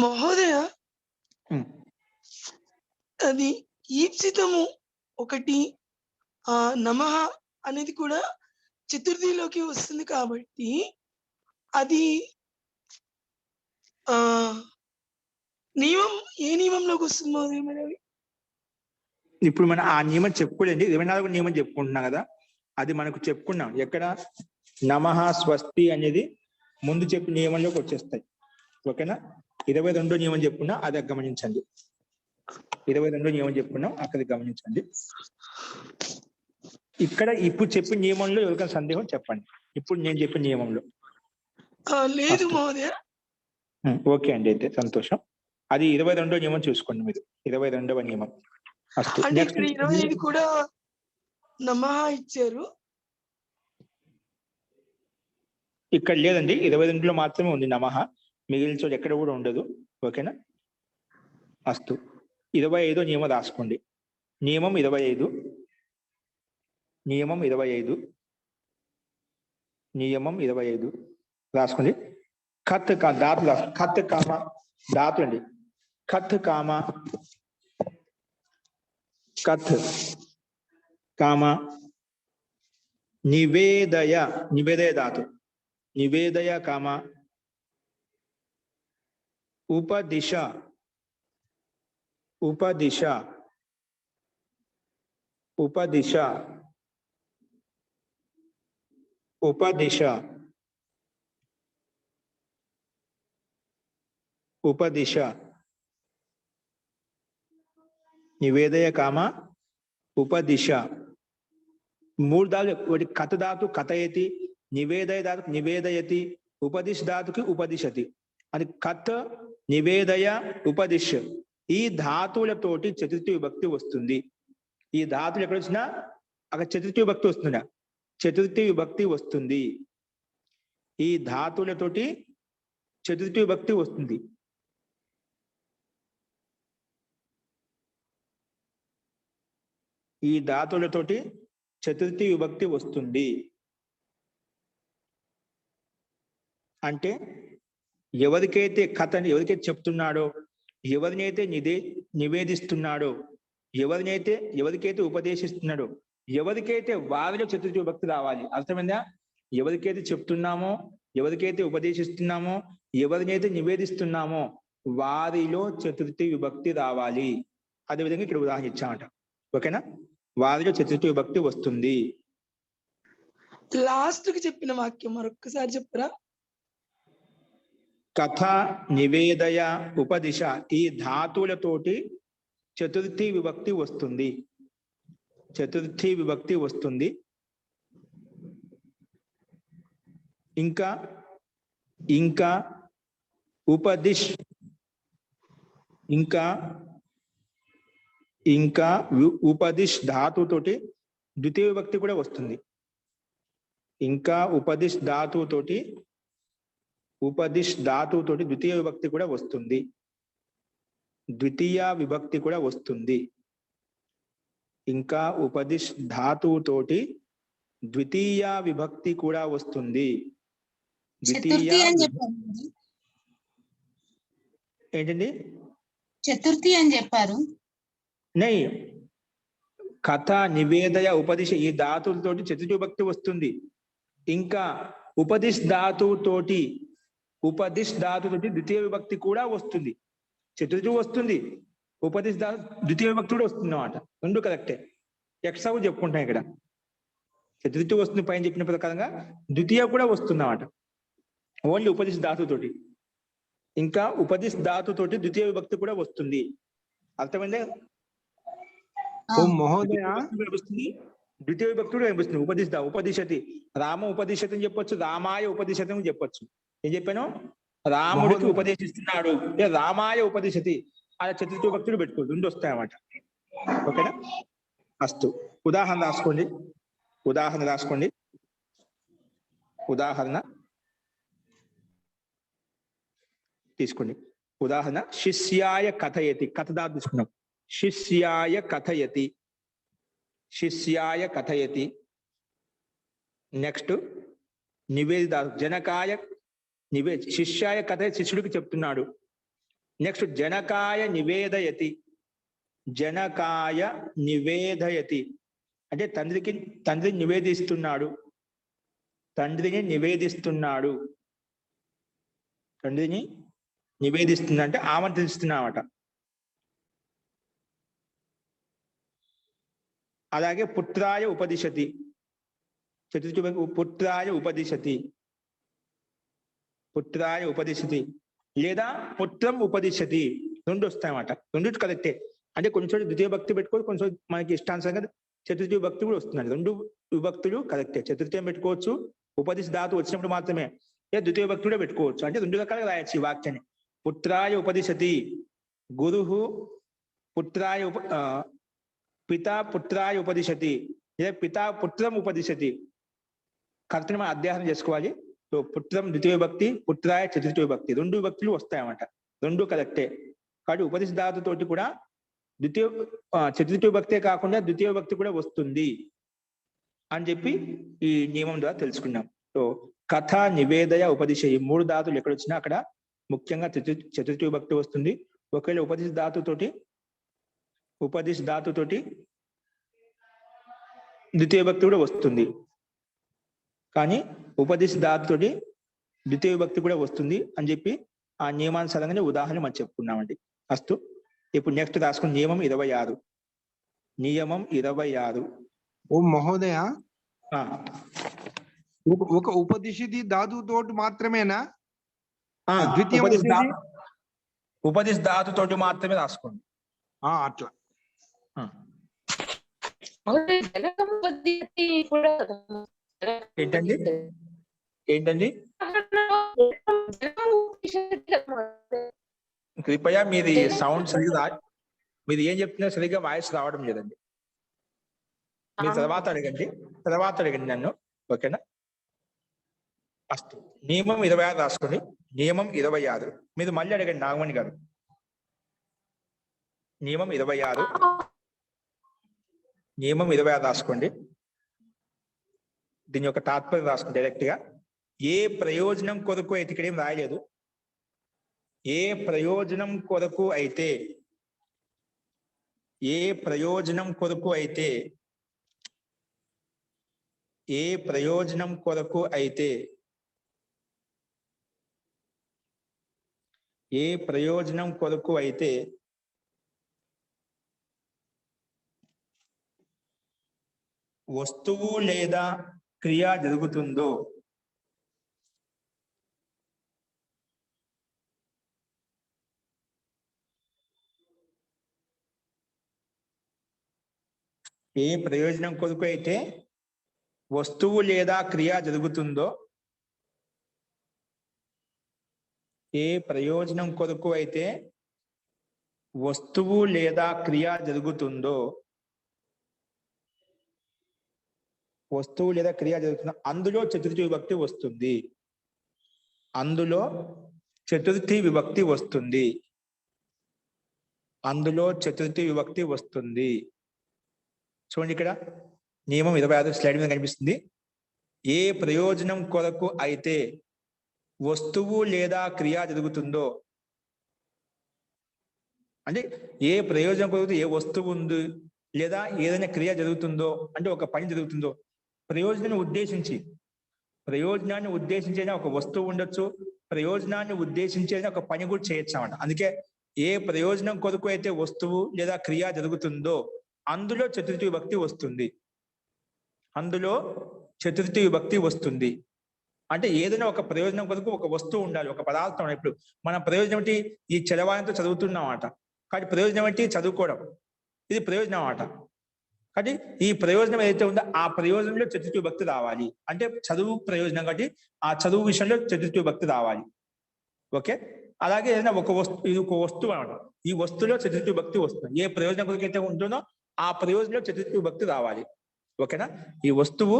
మహోదయ, అది ఈప్సితము ఒకటి, నమః అనేది కూడా చతుర్థిలోకి వస్తుంది కాబట్టి అది నియమం ఏ నియమంలోకి వస్తుంది మహోదయ? మరి ఇప్పుడు మనం ఆ నియమం చెప్పుకోలేండి. 24వ నియమం చెప్పుకుంటున్నాం కదా, అది మనకు చెప్పుకున్నాం. ఎక్కడ? నమః స్వస్తి అనేది ముందు చెప్పి నియమంలోకి వచ్చేస్తాయి. ఓకేనా? 22వ నియమం చెప్పుకున్నా, అది గమనించండి. 22వ నియమం చెప్పుకున్నాం, అక్కడ గమనించండి. ఇక్కడ ఇప్పుడు చెప్పిన నియమంలో ఎవరికైనా సందేహం చెప్పండి. ఇప్పుడు నేను చెప్పిన నియమంలో లేదు మహోదయ. ఓకే అండి, అయితే సంతోషం. అది 22వ నియమం చూసుకోండి మీరు. 22వ నియమం. అంటే ఇక్కడ 25 కూడా నమః ఇచ్చారు. ఇక్కడ లేదండి, 22లో మాత్రమే ఉంది నమః. మిగిలిన చోట ఎక్కడ కూడా ఉండదు. ఓకేనా? అస్తు. 25వ నియమం రాసుకోండి. నియమం 25. నియమం 25. నియమం 25 రాసుకోండి. ఖత్ ధాతు, ఖత్ కామ ధాతు అండి. ఖత్ కామ, కథ్ కామ నివేదయ, నివేదయ ధాతు. నివేదయ కామ ఉపదిశ, ఉపదిశ, ఉపదిశ, ఉపదిశ, ఉపదిశ. నివేదయ కామ ఉపదిశ. మూడు ధాతులు ఒకటి కథ ధాతు కథయతి, నివేదయ ధాతు నివేదయతి, ఉపదిశ్ ధాతుకి ఉపదిశతి. అది కథ, నివేదయ, ఉపదిశ్ ఈ ధాతువులతోటి చతుర్థి విభక్తి వస్తుంది. ఈ ధాతులు ఎక్కడ వచ్చినా అక్కడ చతుర్థి విభక్తి వస్తుందా? చతుర్థి విభక్తి వస్తుంది. ఈ ధాతువులతోటి చతుర్థి విభక్తి వస్తుంది. ఈ ధాతువులతోటి చతుర్థి విభక్తి వస్తుంది. అంటే ఎవరికైతే కథని ఎవరికైతే చెప్తున్నాడో, ఎవరినైతే నివేదిస్తున్నాడో, ఎవరికైతే ఉపదేశిస్తున్నాడో, ఎవరికైతే వారిలో చతుర్థి విభక్తి రావాలి. అర్థమైందా? ఎవరికైతే చెప్తున్నామో, ఎవరికైతే ఉపదేశిస్తున్నామో, ఎవరినైతే నివేదిస్తున్నామో వారిలో చతుర్థి విభక్తి రావాలి. అదేవిధంగా ఇక్కడ ఉదాహరణ ఇచ్చామట. ఓకేనా? వారిలో చతుర్థి విభక్తి వస్తుంది. లాస్ట్ కి చెప్పిన వాక్యం మరొక్కసారి చెప్పరా? కథ, నివేదయ, ఉపదిశ ఈ ధాతువులతోటి చతుర్థి విభక్తి వస్తుంది. చతుర్థి విభక్తి వస్తుంది. ఇంకా ఇంకా ఉపదిశ్ ఇంకా ఇంకా ఉపదిశ్ ధాతుతోటి ద్వితీయ విభక్తి కూడా వస్తుంది. ఇంకా ఉపదిశ్ ధాతుతోటి ద్వితీయ విభక్తి కూడా వస్తుంది. ద్వితీయ విభక్తి కూడా వస్తుంది. ఇంకా ఉపదిశ్ ధాతువుతోటి ద్వితీయ విభక్తి కూడా వస్తుంది. ఏంటండి? చతుర్థి అని చెప్పారు. నై, కథ, నివేదయ, ఉపదిశ ఈ ధాతువులతోటి చతుర్థి విభక్తి వస్తుంది. ఇంకా ఉపదిశ్ ధాతువుతోటి ద్వితీయ విభక్తి కూడా వస్తుంది. చతుర్థి వస్తుంది, ఉపదిశ్ ధాతు ద్వితీయ విభక్తి కూడా వస్తుంది అన్నమాట. రెండు కరెక్టే. ఎక్స్ట్రా కూడా చెప్పుకుంటాం ఇక్కడ. చతుర్థి వస్తుంది పైన చెప్పిన ప్రకారంగా, ద్వితీయ కూడా వస్తుంది అన్నమాట. ఓన్లీ ఉపదిశ్ ధాతుతోటి. ఇంకా ఉపదిశ్ ధాతుతోటి ద్వితీయ విభక్తి కూడా వస్తుంది. అర్థమైందే? మహోదయ, ద్వితీయ విభక్తి కూడా కనిపిస్తుంది. ఉపదిశతి, రామ ఉపదిశతి అని చెప్పొచ్చు, రామాయ ఉపదిశతి అని చెప్పొచ్చు. ఏం చెప్పాను? రాముడికి ఉపదేశిస్తున్నాడు, రామాయ ఉపదిశతి. అలా చతుర్థి విభక్తులు పెట్టుకోవచ్చు. రెండు వస్తాయన్నమాట. ఓకేనా? అస్తు. ఉదాహరణ రాసుకోండి. ఉదాహరణ తీసుకోండి. ఉదాహరణ శిష్యాయ కథయతి. కథదాతు తీసుకున్నాం. శిష్యాయ కథయతి. నెక్స్ట్ నివేదిత, జనకాయ శిష్యాయ కథయతి, శిష్యుడికి చెప్తున్నాడు. నెక్స్ట్ జనకాయ నివేదయతి. అంటే తండ్రిని నివేదిస్తున్నాడు. అంటే ఆమంత్రిస్తున్నామట. అలాగే పుత్రాయ ఉపదిశతి. చతుర్థి పుత్రాయ ఉపదిశతి లేదా పుత్రం ఉపదిశతి. రెండు వస్తాయన్నమాట. రెండు కరెక్టే. అంటే కొన్ని చోట్ల ద్వితీయ భక్తి పెట్టుకోవచ్చు, కొన్ని చోట్ల మనకి ఇష్టానుసారంగా చతుర్థి విభక్తి కూడా వస్తుంది. రెండు విభక్తులు కరెక్టే. చతుర్థియం పెట్టుకోవచ్చు, ఉపదిశ ధాతు వచ్చినప్పుడు మాత్రమే. ద్వితీయ భక్తి కూడా పెట్టుకోవచ్చు. అంటే రెండు రకాలుగా రాయొచ్చు ఈ వాక్యాన్ని. పుత్రాయ ఉపదిశతి, గురుహు పుత్రాయ పితా పుత్రాయ ఉపదిశతి, లేదా పితా పుత్రం ఉపదిశతి. కరెక్ట్ని మనం అధ్యయనం చేసుకోవాలి. సో పుత్రం ద్వితీయ విభక్తి, పుత్రాయ చతుర్థి విభక్తి, రెండు విభక్తులు వస్తాయన్నమాట. రెండు కరెక్టే. కాబట్టి ఉపదిశ ధాతుతోటి కూడా చతుర్థి విభక్తే కాకుండా ద్వితీయ విభక్తి కూడా వస్తుంది అని చెప్పి ఈ నియమం ద్వారా తెలుసుకున్నాం. సో కథ, నివేదయ, ఉపదిశ ఈ మూడు ధాతులు ఎక్కడ వచ్చినా అక్కడ ముఖ్యంగా చతుర్థి విభక్తి వస్తుంది. ఒకవేళ ఉపదిశ ధాతుతోటి ద్వితీయ విభక్తి కూడా వస్తుంది. కానీ ఉపదిశ ధాతుతోటి ద్వితీయ విభక్తి కూడా వస్తుంది అని చెప్పి ఆ నియమానుసారంగానే ఉదాహరణ మనం చెప్పుకున్నామండి. అస్తు. ఇప్పుడు నెక్స్ట్ రాసుకున్న నియమం 26. ఓ మహోదయ, ఒక ఉపదిశితి ధాతు తోటి మాత్రమేనా? ఉపదిశ ధాతుతోటి మాత్రమే రాసుకోండి. అట్లా ఏంటండి ఏంటండి కృపయ మీది సౌండ్ సరిగ్గా మీరు ఏం చెప్తున్నా సరిగ్గా వాయిస్ రావడం లేదండి. మీరు తర్వాత అడగండి నన్ను. ఓకేనా? ఫస్ట్ నియమం 26 రాసుకోండి. నియమం 26 మీరు మళ్ళీ అడగండి నాగమణి గారు. నియమం 26 రాసుకోండి. దీని యొక్క తాత్పర్యం రాసుకోండి డైరెక్ట్ గా. ఏ ప్రయోజనం కొరకు అయితే, ఇక్కడ ఏం రాయలేదు, ఏ ప్రయోజనం కొరకు అయితే, ఏ ప్రయోజనం కొరకు అయితే, ఏ ప్రయోజనం కొరకు అయితే, ఏ ప్రయోజనం కొరకు అయితే వస్తువు లేదా క్రియ జరుగుతుందో ఏ ప్రయోజనం కొరకు అయితే వస్తువు లేదా క్రియ జరుగుతుందో, ఏ ప్రయోజనం కొరకు అయితే వస్తువు లేదా క్రియ జరుగుతుందో, వస్తువు లేదా క్రియ జరుగుతుందో అందులో చతుర్థి విభక్తి వస్తుంది. అందులో చతుర్థి విభక్తి వస్తుంది. అందులో చతుర్థి విభక్తి వస్తుంది. చూడండి ఇక్కడ నియమం 26 స్లైడ్ మీద కనిపిస్తుంది. ఏ ప్రయోజనం కొరకు అయితే వస్తువు లేదా క్రియ జరుగుతుందో, అంటే ఏ ప్రయోజనం కొరకు ఏ వస్తువు ఉంది లేదా ఏదైనా క్రియ జరుగుతుందో, అంటే ఒక పని జరుగుతుందో, ప్రయోజనాన్ని ఉద్దేశించే ఒక వస్తువు ఉండొచ్చు, ప్రయోజనాన్ని ఉద్దేశించే ఒక పని కూడా చేయొచ్చు అన్నమాట. అందుకే ఏ ప్రయోజనం కొరకు అయితే వస్తువు లేదా క్రియ జరుగుతుందో అందులో చతుర్థి విభక్తి వస్తుంది. అందులో చతుర్థి విభక్తి వస్తుంది. అంటే ఏదైనా ఒక ప్రయోజనం కొరకు ఒక వస్తువు ఉండాలి, ఒక పదార్థం. ఇప్పుడు మన ప్రయోజనం ఏంటి? ఈ చలవాయంతో చదువుతున్నాం అన్నమాట. కాబట్టి ప్రయోజనం ఏంటి? చదువుకోవడం. ఇది ప్రయోజనం అన్నమాట. కాబట్టి ఈ ప్రయోజనం ఏదైతే ఉందో ఆ ప్రయోజనంలో చతుర్థి విభక్తి రావాలి. అంటే చదువు ప్రయోజనం కాబట్టి ఆ చదువు విషయంలో చతుర్థి విభక్తి రావాలి. ఓకే? అలాగే ఏదైనా ఒక వస్తువు, ఇది ఒక వస్తువు అన్నమాట. ఈ వస్తువులో చతుర్థి విభక్తి వస్తుంది. ఏ ప్రయోజనం కొరకు అయితే ఉంటుందో ఆ ప్రయోజనంలో చతుర్థి విభక్తి రావాలి. ఓకేనా? ఈ వస్తువు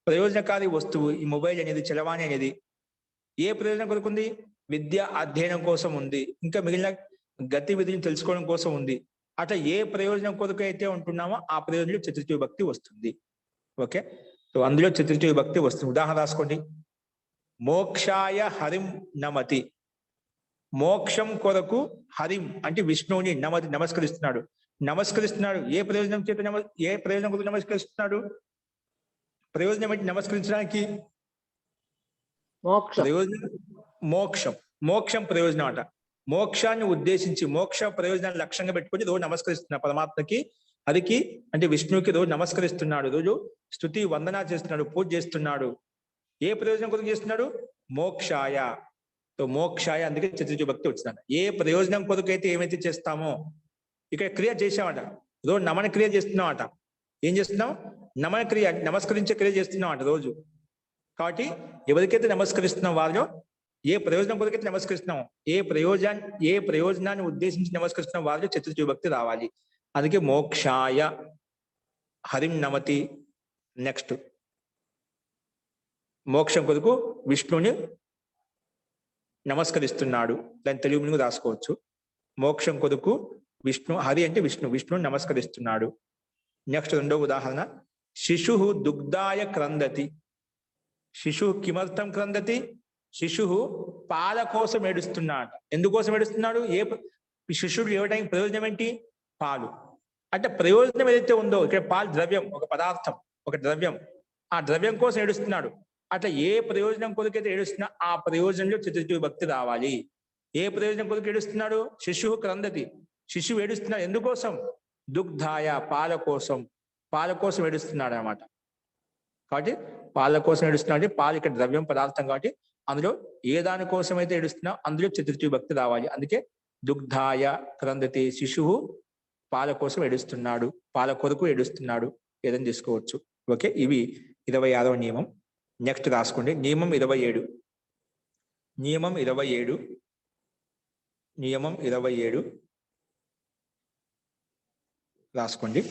ప్రయోజనకారి వస్తువు, ఈ మొబైల్ అనేది, చలవాణి అనేది ఏ ప్రయోజనం కొరకు ఉంది? విద్య అధ్యయనం కోసం ఉంది, ఇంకా మిగిలిన గతివిధిని తెలుసుకోవడం కోసం ఉంది. అట్లా ఏ ప్రయోజనం కొరకు అయితే ఉంటున్నామో ఆ ప్రయోజనంలో చతుర్థి విభక్తి వస్తుంది. ఓకే? సో అందులో చతుర్థి విభక్తి వస్తుంది. ఉదాహరణ రాసుకోండి. మోక్షాయ హరిం నమతి. మోక్షం కొరకు హరిం అంటే విష్ణువుని నమస్కరిస్తున్నాడు. ఏ ప్రయోజనం చేత ఏ ప్రయోజనం కొరకు నమస్కరిస్తున్నాడు? ప్రయోజనం ఏంటి నమస్కరించడానికి? మోక్షం ప్రయోజనం అంట. మోక్షాన్ని ఉద్దేశించి, మోక్ష ప్రయోజనాన్ని లక్ష్యంగా పెట్టుకొని రోజు నమస్కరిస్తున్నాడు పరమాత్మకి, హరికి అంటే విష్ణువుకి రోజు నమస్కరిస్తున్నాడు. రోజు స్తుతి వందన చేస్తున్నాడు, పూజ చేస్తున్నాడు. ఏ ప్రయోజనం కొరకు చేస్తున్నాడు? మోక్షాయ. మోక్షాయ అందుకే చతుర్థి విభక్తి వచ్చిందంట. ఏ ప్రయోజనం కొరకు అయితే ఏమైతే చేస్తామో, ఇక్కడ క్రియ చేసామంట, రోజు నమన క్రియ చేస్తున్నామంట. ఏం చేస్తున్నాం? నమన క్రియ, నమస్కరించే క్రియ చేస్తున్నామంట రోజు. కాబట్టి ఎవరికైతే నమస్కరిస్తున్నాం వారిలో, ఏ ప్రయోజనం కొరకైతే నమస్కరిస్తున్నాం, ఏ ప్రయోజనాన్ని ఉద్దేశించి నమస్కరిస్తున్నాం వారిలో చతుర్థి విభక్తి రావాలి. అందుకే మోక్షాయ హరిం నమతి. నెక్స్ట్ మోక్షం కొరకు విష్ణుని నమస్కరిస్తున్నాడు. దాని తెలుగు మీనింగ్ రాసుకోవచ్చు. మోక్షం కొరకు విష్ణు, హరి అంటే విష్ణుని నమస్కరిస్తున్నాడు. నెక్స్ట్ రెండో ఉదాహరణ. శిశు దుగ్ధాయ క్రందతి. శిశు కిమర్థం క్రందతి? శిశు పాల కోసం ఏడుస్తున్నాడు. ఎందుకోసం ఏడుస్తున్నాడు? శిశుడు ఏడడానికి ప్రయోజనం ఏంటి? పాలు. అంటే ప్రయోజనం ఏదైతే ఉందో, ఇక్కడ పాలు ద్రవ్యం, ఒక పదార్థం, ఒక ద్రవ్యం. ఆ ద్రవ్యం కోసం ఏడుస్తున్నాడు. అట్లా ఏ ప్రయోజనం కొరకైతే ఏడుస్తున్నా ఆ ప్రయోజనంలో చతుర్థి విభక్తి రావాలి. ఏ ప్రయోజనం కొరకు ఏడుస్తున్నాడు? శిశువు క్రందతి. శిశువు ఏడుస్తున్నాడు ఎందుకోసం? దుగ్ధాయ పాల కోసం ఏడుస్తున్నాడు అన్నమాట. కాబట్టి పాల కోసం ఏడుస్తున్నాడు అంటే పాలు ఇక్కడ ద్రవ్యం, పదార్థం. కాబట్టి అందులో ఏ దాని కోసం అయితే ఏడుస్తున్నా అందులో చతుర్థి విభక్తి రావాలి. అందుకే దుగ్ధాయ క్రందతి. శిశువు పాల కోసం ఏడుస్తున్నాడు, పాల కొరకు ఏడుస్తున్నాడు, ఏదైనా తీసుకోవచ్చు. ఓకే, ఇవి 26వ నియమం. నెక్స్ట్ రాసుకోండి నియమం 27. నియమం 27. నియమం 27 రాసుకోండి.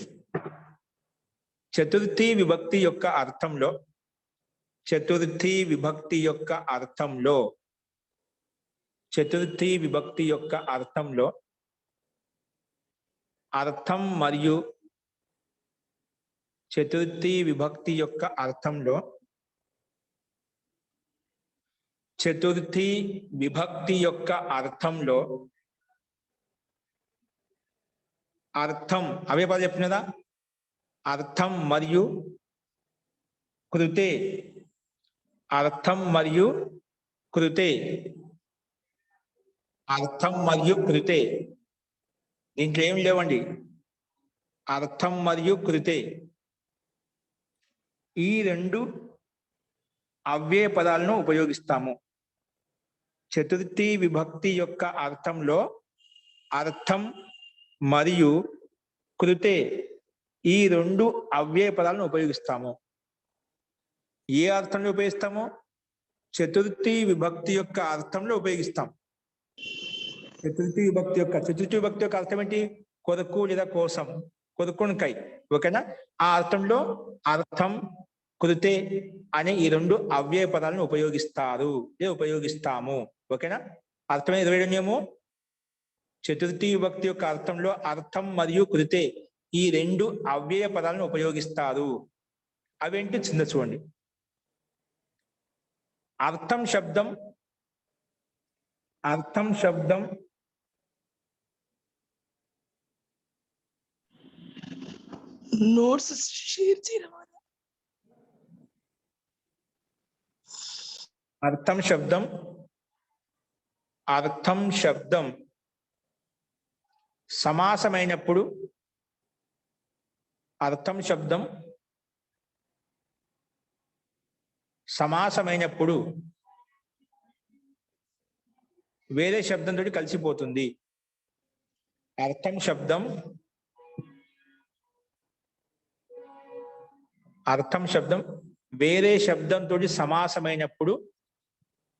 చతుర్థి విభక్తి యొక్క అర్థంలో, చతుర్థి విభక్తి యొక్క అర్థంలో, చతుర్థి విభక్తి యొక్క అర్థంలో అర్థం మరియు చతుర్థి విభక్తి యొక్క అర్థంలో చతుర్థి విభక్తి యొక్క అర్థంలో అర్థం అవే పదాలు చెప్పినదా, అర్థం మరియు కృతే, అర్థం మరియు కృతే, అర్థం మరియు కృతే. దీంట్లో ఏం లేవండి, అర్థం మరియు కృతే. ఈ రెండు అవ్యయ పదాలను ఉపయోగిస్తాము. చతుర్థి విభక్తి యొక్క అర్థంలో అర్థం మరియు కృతే ఈ రెండు అవ్యయ పదాలను ఉపయోగిస్తాము. ఏ అర్థంలో ఉపయోగిస్తాము? చతుర్థి విభక్తి యొక్క అర్థంలో ఉపయోగిస్తాం. చతుర్థి విభక్తి యొక్క అర్థం ఏంటి? కొరకు లేదా కోసం, కొరుకునికై. ఓకేనా? ఆ అర్థంలో అర్థం, కృతే అనే ఈ రెండు అవ్యయ పదాలను ఉపయోగిస్తారు, ఉపయోగిస్తాము. ఓకేనా? అర్థమైన 27 నియమం. చతుర్థి విభక్తి యొక్క అర్థంలో అర్థం మరియు కృతే ఈ రెండు అవ్యయ పదాలను ఉపయోగిస్తారు. అవేంటి చిన్న చూడండి. అర్థం శబ్దం, అర్థం శబ్దం నోట్స్ షేర్ చేయడం. అర్థం శబ్దం, అర్థం శబ్దం సమాసమైనప్పుడు, అర్థం శబ్దం సమాసమైనప్పుడు వేరే శబ్దంతో కలిసిపోతుంది. అర్థం శబ్దం, అర్థం శబ్దం వేరే శబ్దంతో సమాసమైనప్పుడు,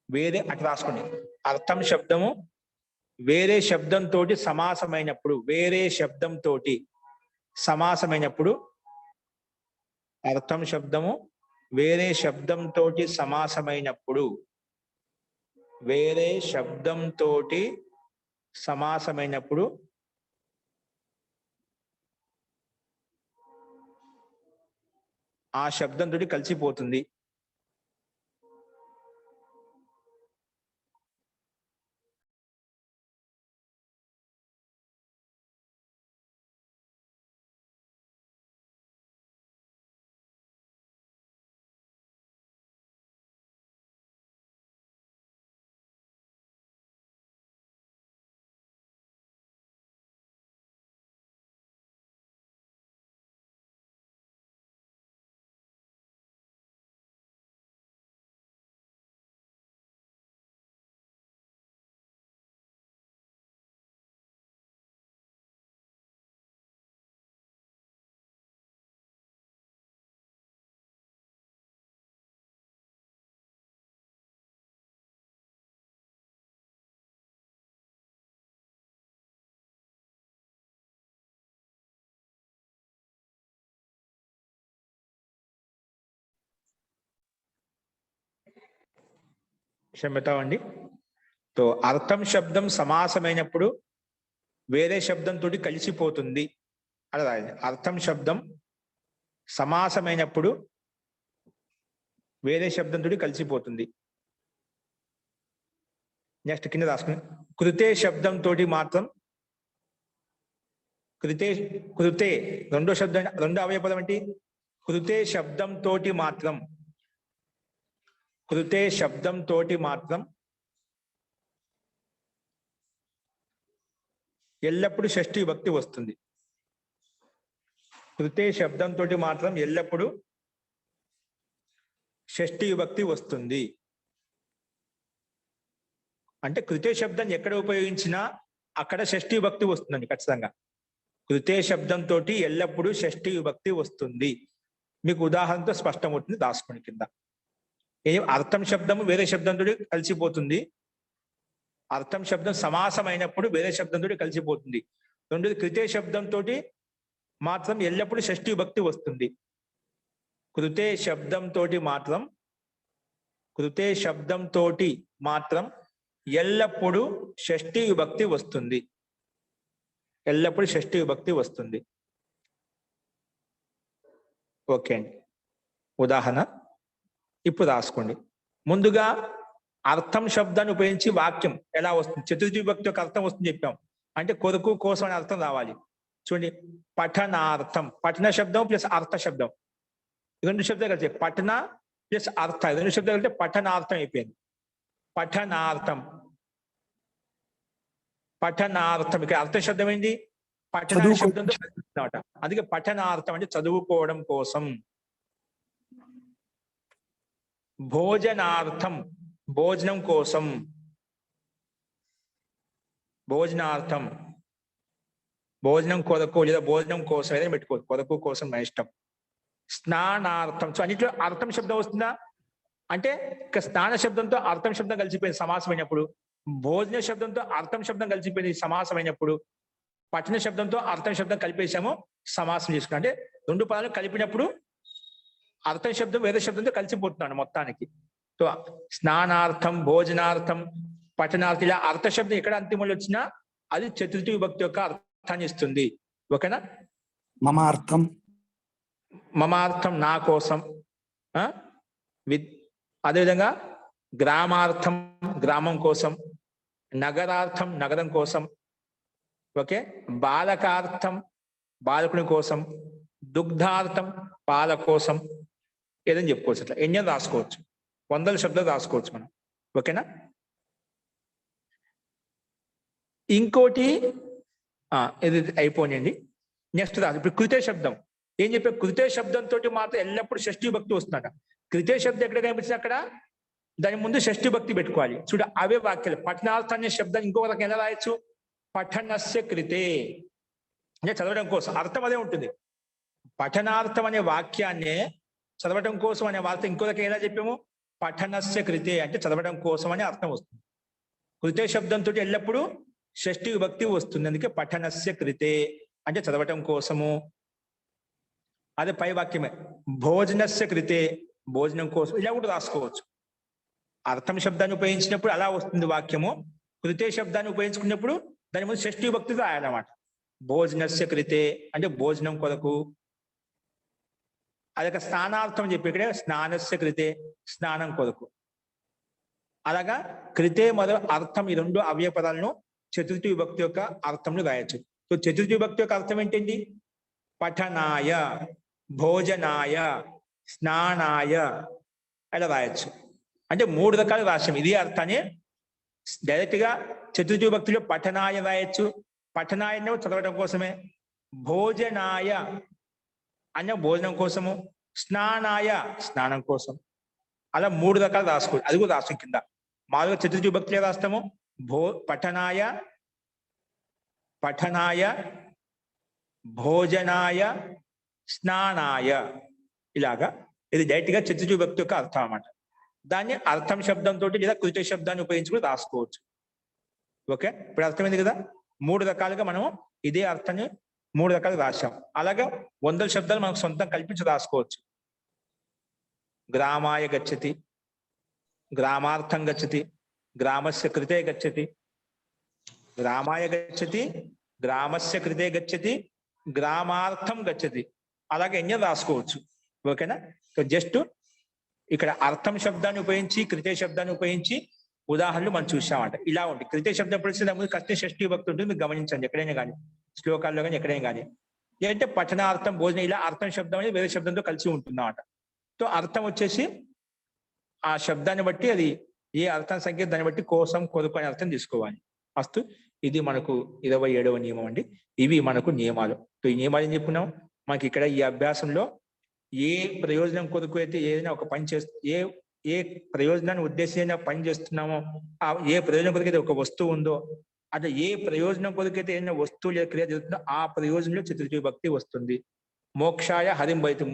వేరే అట్లా రాసుకోండి. అర్థం శబ్దము వేరే శబ్దంతో సమాసమైనప్పుడు, వేరే శబ్దంతో సమాసమైనప్పుడు, అర్థం శబ్దము వేరే శబ్దంతో సమాసమైనప్పుడు, వేరే శబ్దంతో సమాసమైనప్పుడు ఆ శబ్దంతో కలిసిపోతుంది. క్షమితామండి. తో అర్థం శబ్దం సమాసమైనప్పుడు వేరే శబ్దంతో కలిసిపోతుంది అలా రాయండి. అర్థం శబ్దం సమాసమైనప్పుడు వేరే శబ్దంతో కలిసిపోతుంది. నెక్స్ట్ కింద రాసుకుని కృతే శబ్దంతో మాత్రం, కృతే రెండో శబ్దం, రెండో అవయవ పదం ఏంటి? కృతే శబ్దంతో మాత్రం, కృతే శబ్దంతో మాత్రం ఎల్లప్పుడూ షష్ఠి విభక్తి వస్తుంది. కృతే శబ్దంతో మాత్రం ఎల్లప్పుడూ షష్ఠి విభక్తి వస్తుంది. అంటే కృతే శబ్దం ఎక్కడ ఉపయోగించినా అక్కడ షష్ఠి విభక్తి వస్తుందండి ఖచ్చితంగా. కృతే శబ్దంతో ఎల్లప్పుడూ షష్ఠి విభక్తి వస్తుంది. మీకు ఉదాహరణతో స్పష్టమవుతుంది, దాచుకోండి కింద. అర్థం శబ్దము వేరే శబ్దంతో కలిసిపోతుంది. అర్థం శబ్దం సమాసం అయినప్పుడు వేరే శబ్దంతో కలిసిపోతుంది. రెండోది కృతే శబ్దంతో మాత్రం ఎల్లప్పుడూ షష్ఠి విభక్తి వస్తుంది. కృతే శబ్దంతో మాత్రం ఎల్లప్పుడూ షష్ఠి విభక్తి వస్తుంది. ఎల్లప్పుడూ షష్ఠి విభక్తి వస్తుంది. ఓకే అండి. ఉదాహరణ ఇప్పుడు రాసుకోండి. ముందుగా అర్థం శబ్దాన్ని ఉపయోగించి వాక్యం ఎలా వస్తుంది, చతుర్థి విభక్తి యొక్క అర్థం వస్తుంది చెప్పాం. అంటే కొరకు, కోసం అనే అర్థం రావాలి. చూడండి, పఠనార్థం, పఠన శబ్దం ప్లస్ అర్థ శబ్దం, రెండు శబ్దాలు కలిసి పఠన ప్లస్ అర్థ, రెండు శబ్దాలు కలిసి పఠనార్థం అయిపోయింది. పఠనార్థం ఇక్కడ అర్థ శబ్దం ఏంటి? పఠన శబ్దంతో అనమాట. అందుకే పఠనార్థం అంటే చదువుకోవడం కోసం. భోజనార్థం భోజనం కోసం. భోజనార్థం భోజనం కొరకు లేదా భోజనం కోసం ఏదైనా పెట్టుకోవచ్చు, కొరకు కోసం మన ఇష్టం. స్నానార్థం, సో అన్నిట్లో అర్థం శబ్దం వస్తుందా అంటే ఇక స్నాన శబ్దంతో అర్థం శబ్దం కలిసిపోయింది సమాసం అయినప్పుడు, భోజన శబ్దంతో అర్థం శబ్దం కలిసిపోయింది సమాసం అయినప్పుడు, పఠన శబ్దంతో అర్థం శబ్దం కలిపేసాము సమాసం చేసుకున్నాం. అంటే రెండు పదాలు కలిపినప్పుడు అర్థం శబ్దం వేరే శబ్దంతో కలిసిపోతున్నాను మొత్తానికి. సో స్నానార్థం, భోజనార్థం, పఠనార్థం, ఇలా అర్థ శబ్దం ఎక్కడ అంతిమంలో వచ్చినా అది చతుర్థి విభక్తి యొక్క అర్థాన్ని ఇస్తుంది. ఓకేనా? మమార్థం నా కోసం. అదేవిధంగా గ్రామార్థం గ్రామం కోసం, నగరార్థం నగరం కోసం, ఓకే, బాలకార్థం బాలకుని కోసం, దుగ్ధార్థం పాల కోసం, ఏదని చెప్పుకోవచ్చు. అట్లా ఎన్నో రాసుకోవచ్చు, 100 శబ్దాలు రాసుకోవచ్చు మనం. ఓకేనా? ఇంకోటి ఇది అయిపోయింది. నెక్స్ట్ రాదు. ఇప్పుడు కృతే శబ్దం ఏం చెప్పే, కృతే శబ్దంతో మాత్రం ఎల్లప్పుడూ షష్ఠి భక్తి వస్తుందట. కృతే శబ్దం ఎక్కడ కనిపించింది అక్కడ దాని ముందు షష్ఠి భక్తి పెట్టుకోవాలి. చూడ అవే వాక్యాలు. పఠనార్థం అనే శబ్దం ఇంకొక రకం ఎలా రాయొచ్చు? పఠనస్య కృతే అంటే చదవడం కోసం, అర్థం అదే ఉంటుంది. పఠనార్థం అనే వాక్యాన్నే చదవడం కోసం అనే వార్త ఇంకో రకం ఎలా చెప్పాము? పఠనస్య కృతే అంటే చదవడం కోసం అనే అర్థం వస్తుంది. కృతే శబ్దంతో ఎల్లప్పుడూ షష్ఠి విభక్తి వస్తుంది. అందుకే పఠనస్య కృతే అంటే చదవటం కోసము. అదే పై వాక్యమే భోజనస్య కృతే భోజనం కోసం, ఇలా కూడా రాసుకోవచ్చు. అర్థం శబ్దాన్ని ఉపయోగించినప్పుడు అలా వస్తుంది వాక్యము. కృతే శబ్దాన్ని ఉపయోగించుకున్నప్పుడు దాని ముందు షష్ఠి విభక్తి రాయాలన్నమాట. భోజనస్య కృతే అంటే భోజనం కొరకు. అదొక స్నానార్థం చెప్పి ఇక్కడ స్నానస్య కృతే స్నానం కొరకు. అలాగా కృతే మొదలు అర్థం ఈ రెండు అవ్యయ పదాలను చతుర్థి విభక్తి యొక్క అర్థంలో రాయొచ్చు. సో చతుర్థి విభక్తి యొక్క అర్థం ఏంటండి? పఠనాయ, భోజనాయ, స్నానాయ అలా రాయొచ్చు. అంటే 3 రకాలు రాశాం. ఇదే అర్థాన్ని డైరెక్ట్ గా చతుర్థి విభక్తిలో పఠనాయ రాయొచ్చు. పఠనాయనే చదవడం కోసమే, భోజనాయ అన్న భోజనం కోసము, స్నానాయ స్నానం కోసం. అలా 3 రకాలు రాసుకోవచ్చు. అది కూడా రాస్తాం కింద. మామూలుగా చతుర్థి విభక్తిలో రాస్తాము పఠనాయ, భోజనాయ, స్నానాయ, ఇలాగా. ఇది డైరెక్ట్ గా చతుర్థి విభక్తి యొక్క అర్థం అన్నమాట. దాన్ని అర్థం శబ్దంతో లేదా కృత శబ్దాన్ని ఉపయోగించి కూడా రాసుకోవచ్చు. ఓకే, ఇప్పుడు అర్థమైంది కదా? 3 రకాలుగా మనం ఇదే అర్థాన్ని 3 రకాలు రాశాం. అలాగా 100 శబ్దాలు మనకు సొంతం కల్పించి రాసుకోవచ్చు. గ్రామాయ గచ్చతి, గ్రామార్థం గచ్చతి, గ్రామస్య కృతే గచ్చతి, గ్రామాయ గచ్చతి, గ్రామస్య కృతే గచ్చతి, గ్రామార్థం గచ్చతి. అలాగే ఎన్నో రాసుకోవచ్చు. ఓకేనా? సో జస్ట్ ఇక్కడ అర్థం శబ్దాన్ని ఉపయోగించి కృతే శబ్దాన్ని ఉపయోగించి ఉదాహరణలు మనం చూసామంట. ఇలా ఉంటుంది. కృతే శబ్దం పరిస్థితి దాని ముందు కష్ట షష్ఠి భక్తి ఉంటుంది. మీరు గమనించండి ఎక్కడైనా కానీ, శ్లోకాల్లో కానీ ఎక్కడైనా కానీ. ఏంటంటే పఠనార్థం, భోజనం, ఇలా అర్థం శబ్దం అనేది వేరే శబ్దంతో కలిసి ఉంటుంది అన్నమాట. సో అర్థం వచ్చేసి ఆ శబ్దాన్ని బట్టి అది ఏ అర్థం సంఖ్య దాన్ని బట్టి కోసం, కొరకు అనే అర్థం తీసుకోవాలి. అస్తు, ఇది మనకు 27వ నియమం అండి. ఇవి మనకు నియమాలు. సో ఈ నియమాలు ఏం చెప్పుకున్నాం? మనకి ఇక్కడ ఈ అభ్యాసంలో ఏ ప్రయోజనం కొరకు అయితే ఏదైనా ఒక పని ఏ ప్రయోజనాన్ని ఉద్దేశించిన పని చేస్తున్నామో, ఏ ప్రయోజనం కొరకు అయితే ఒక వస్తువు ఉందో అంటే ఏ ప్రయోజనం కొరకైతే ఏదైనా వస్తువు లేదా క్రియ జరుగుతుందో ఆ ప్రయోజనంలో చతుర్థి విభక్తి వస్తుంది. మోక్షాయ హరిం భయతి,